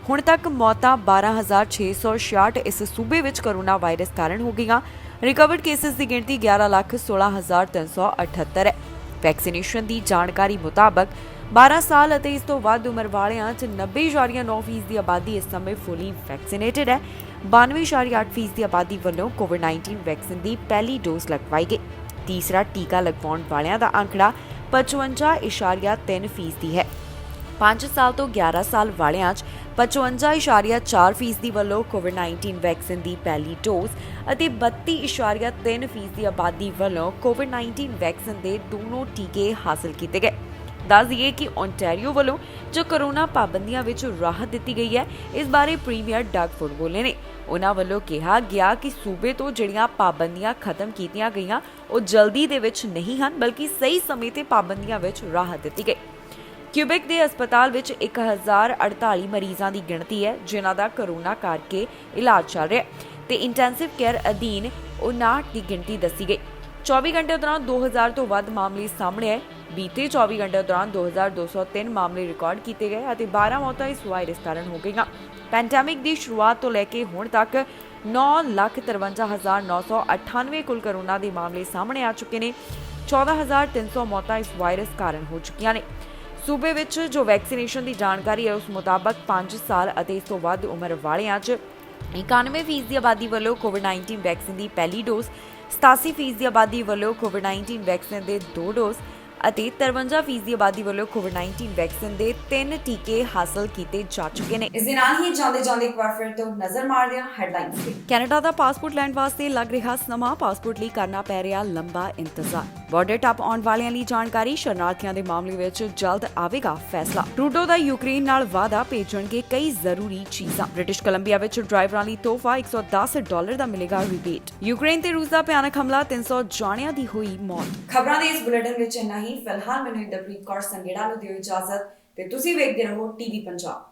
ਹੁਣ ਤੱਕ ਮੌਤਾਂ 12,666 ਇਸ ਸੂਬੇ ਵਿੱਚ ਕੋਰੋਨਾ ਵਾਇਰਸ ਕਾਰਨ ਹੋ ਗਈਆਂ। ਰਿਕਵਰਡ ਕੇਸਿਸ ਦੀ ਗਿਣਤੀ 11,16,378 ਹੈ। ਵੈਕਸੀਨੇਸ਼ਨ ਦੀ ਜਾਣਕਾਰੀ ਮੁਤਾਬਕ 12 ਸਾਲ ਅਤੇ ਇਸ ਤੋਂ ਵੱਧ ਉਮਰ ਵਾਲਿਆਂ 'ਚ 90.9% ਦੀ ਆਬਾਦੀ ਇਸ ਸਮੇਂ ਫੁੱਲੀ ਵੈਕਸੀਨੇਟਡ ਹੈ। 92.8% ਦੀ ਆਬਾਦੀ ਵੱਲੋਂ ਕੋਵਿਡ-19 ਵੈਕਸੀਨ ਦੀ ਪਹਿਲੀ ਡੋਜ਼ ਲਗਵਾਈ ਗਈ। ਤੀਸਰਾ ਟੀਕਾ ਲਗਵਾਉਣ ਵਾਲਿਆਂ ਦਾ ਅੰਕੜਾ 55.3% ਦੀ ਹੈ। 5 ਸਾਲ ਤੋਂ 11 ਸਾਲ ਵਾਲਿਆਂ 'ਚ 55.4% ਦੀ ਵੱਲੋਂ ਕੋਵਿਡ-19 ਵੈਕਸੀਨ ਦੀ ਪਹਿਲੀ ਡੋਜ਼ ਅਤੇ 32.3% ਦੀ ਆਬਾਦੀ ਵੱਲੋਂ ਕੋਵਿਡ-19 ਵੈਕਸੀਨ ਦੇ ਦੋਨੋਂ ਟੀਕੇ ਹਾਸਲ ਕੀਤੇ ਗਏ। ਦੱਸ ਦਈਏ ਕਿ ਓਨਟਾਰੀਓ ਵੱਲੋਂ ਜੋ ਕੋਰੋਨਾ ਪਾਬੰਦੀਆਂ ਵਿੱਚ ਰਾਹਤ ਦਿੱਤੀ ਗਈ ਹੈ ਇਸ ਬਾਰੇ ਪ੍ਰੀਮੀਅਰ ਡਗ ਫੋਰਡ ਬੋਲੇ ਨੇ। ਉਹਨਾਂ ਵੱਲੋਂ ਕਿਹਾ ਗਿਆ ਕਿ ਸੂਬੇ ਤੋਂ ਜਿਹੜੀਆਂ ਪਾਬੰਦੀਆਂ ਖਤਮ ਕੀਤੀਆਂ ਗਈਆਂ ਉਹ ਜਲਦੀ ਦੇ ਵਿੱਚ ਨਹੀਂ ਹਨ ਬਲਕਿ ਸਹੀ ਸਮੇਂ ਤੇ ਪਾਬੰਦੀਆਂ ਵਿੱਚ ਰਾਹਤ ਦਿੱਤੀ ਗਈ। ਕਿਊਬੈਕ ਦੇ ਹਸਪਤਾਲ ਵਿੱਚ 1048 ਮਰੀਜ਼ਾਂ ਦੀ ਗਿਣਤੀ ਹੈ ਜਿਨ੍ਹਾਂ ਦਾ ਕੋਰੋਨਾ ਕਰਕੇ ਇਲਾਜ ਚੱਲ ਰਿਹਾ ਤੇ ਇੰਟੈਂਸਿਵ ਕੇਅਰ ਅਧੀਨ 59 ਦੀ ਗਿਣਤੀ ਦੱਸੀ ਗਈ। 24 ਘੰਟੇ ਦੌਰਾਨ 2000 ਤੋਂ ਵੱਧ ਮਾਮਲੇ ਸਾਹਮਣੇ ਆਏ। ਬੀਤੇ 24 ਘੰਟੇ ਦੌਰਾਨ 2203 ਮਾਮਲੇ ਰਿਕਾਰਡ ਕੀਤੇ ਗਏ ਅਤੇ 12 ਮੌਤਾਂ ਇਸ ਵਾਇਰਸ ਕਾਰਨ ਹੋ ਗਈਆਂ। ਪੈਂਡੈਮਿਕ ਦੀ ਸ਼ੁਰੂਆਤ ਤੋਂ ਲੈ ਕੇ ਹੁਣ ਤੱਕ 9,53,998 ਕੁੱਲ ਕੋਰੋਨਾ ਦੇ ਮਾਮਲੇ ਸਾਹਮਣੇ ਆ ਚੁੱਕੇ ਨੇ। 14,300 ਮੌਤਾਂ ਇਸ ਵਾਇਰਸ ਕਾਰਨ ਹੋ ਚੁੱਕੀਆਂ ਨੇ। ਸੂਬੇ ਵਿੱਚ ਜੋ ਵੈਕਸੀਨੇਸ਼ਨ ਦੀ ਜਾਣਕਾਰੀ ਹੈ ਉਸ ਮੁਤਾਬਕ 5 ਸਾਲ ਅਤੇ ਇਸ ਤੋਂ ਵੱਧ ਉਮਰ ਵਾਲਿਆਂ 'ਚ 91% ਦੀ ਆਬਾਦੀ ਵੱਲੋਂ ਕੋਵਿਡ-19 ਵੈਕਸੀਨ ਦੀ ਪਹਿਲੀ ਡੋਜ਼, 87% ਦੀ ਆਬਾਦੀ ਵੱਲੋਂ ਕੋਵਿਡ-19 ਵੈਕਸੀਨ ਦੇ 2 ਡੋਜ਼ ਅਤੇ 53% ਦੀ ਆਬਾਦੀ ਵੱਲੋਂ ਕੋਵਿਡ-19 ਵੈਕਸੀਨ ਦੇ 3 ਟੀਕੇ ਹਾਸਲ ਕੀਤੇ ਜਾ ਚੁੱਕੇ ਨੇ। ਇਸ ਦੇ ਨਾਲ ਹੀ ਜਾਂਦੇ ਇੱਕ ਵਾਰ ਫਿਰ ਤੋਂ ਨਜ਼ਰ ਮਾਰਦੇ ਹਾਂ ਹੈਡਲਾਈਨਸ ਤੇ। ਕੈਨੇਡਾ ਦਾ ਪਾਸਪੋਰਟ ਲੈਣ ਵਾਸਤੇ ਲੱਗ ਰਿਹਾ ਸਮਾਂ, ਪਾਸਪੋਰਟ ਲਈ ਕਰਨਾ ਪੈ ਰਿਹਾ ਲੰਬਾ ਇੰਤਜ਼ਾਰ। ਬਾਰਡਰ ਟੱਪ ਆਉਣ ਵਾਲਿਆਂ ਲਈ ਜਾਣਕਾਰੀ, ਸ਼ਰਨਾਰਥੀਆਂ ਦੇ ਮਾਮਲੇ ਵਿੱਚ ਜਲਦ ਆਵੇਗਾ ਫੈਸਲਾ। ਟਰੂਡੋ ਦਾ ਯੂਕਰੇਨ ਨਾਲ ਵਾਅਦਾ, ਭੇਜਣਗੇ ਕਈ ਜ਼ਰੂਰੀ ਚੀਜ਼ਾਂ। ਬ੍ਰਿਟਿਸ਼ ਕੋਲੰਬੀਆ ਵਿੱਚ ਡਰਾਈਵਰਾਂ ਲਈ ਤੋਹਫਾ $110 ਦਾ ਮਿਲੇਗਾ ਰਿਬੇਟ। ਯੂਕਰੇਨ ਤੇ ਰੂਸ ਦਾ ਭਿਆਨਕ ਹਮਲਾ, 300 ਜਾਣਿਆਂ ਦੀ ਹੋਈ ਮੌਤ। ਖਬਰਾਂ ਦੇ ਇਸ ਬੁਲੇਟਿਨ ਵਿੱਚ ਇੰਨਾ ਹੀ। ਫਿਲਹਾਲ ਮੈਨੂੰ ਇੰਦਰਪ੍ਰੀਤ ਕੌਰ ਸੰਗੇੜਾ ਨੂੰ ਦਿਓ ਇਜਾਜ਼ਤ ਤੇ ਤੁਸੀਂ ਵੇਖਦੇ ਰਹੋ ਟੀਵੀ ਪੰਜਾਬ।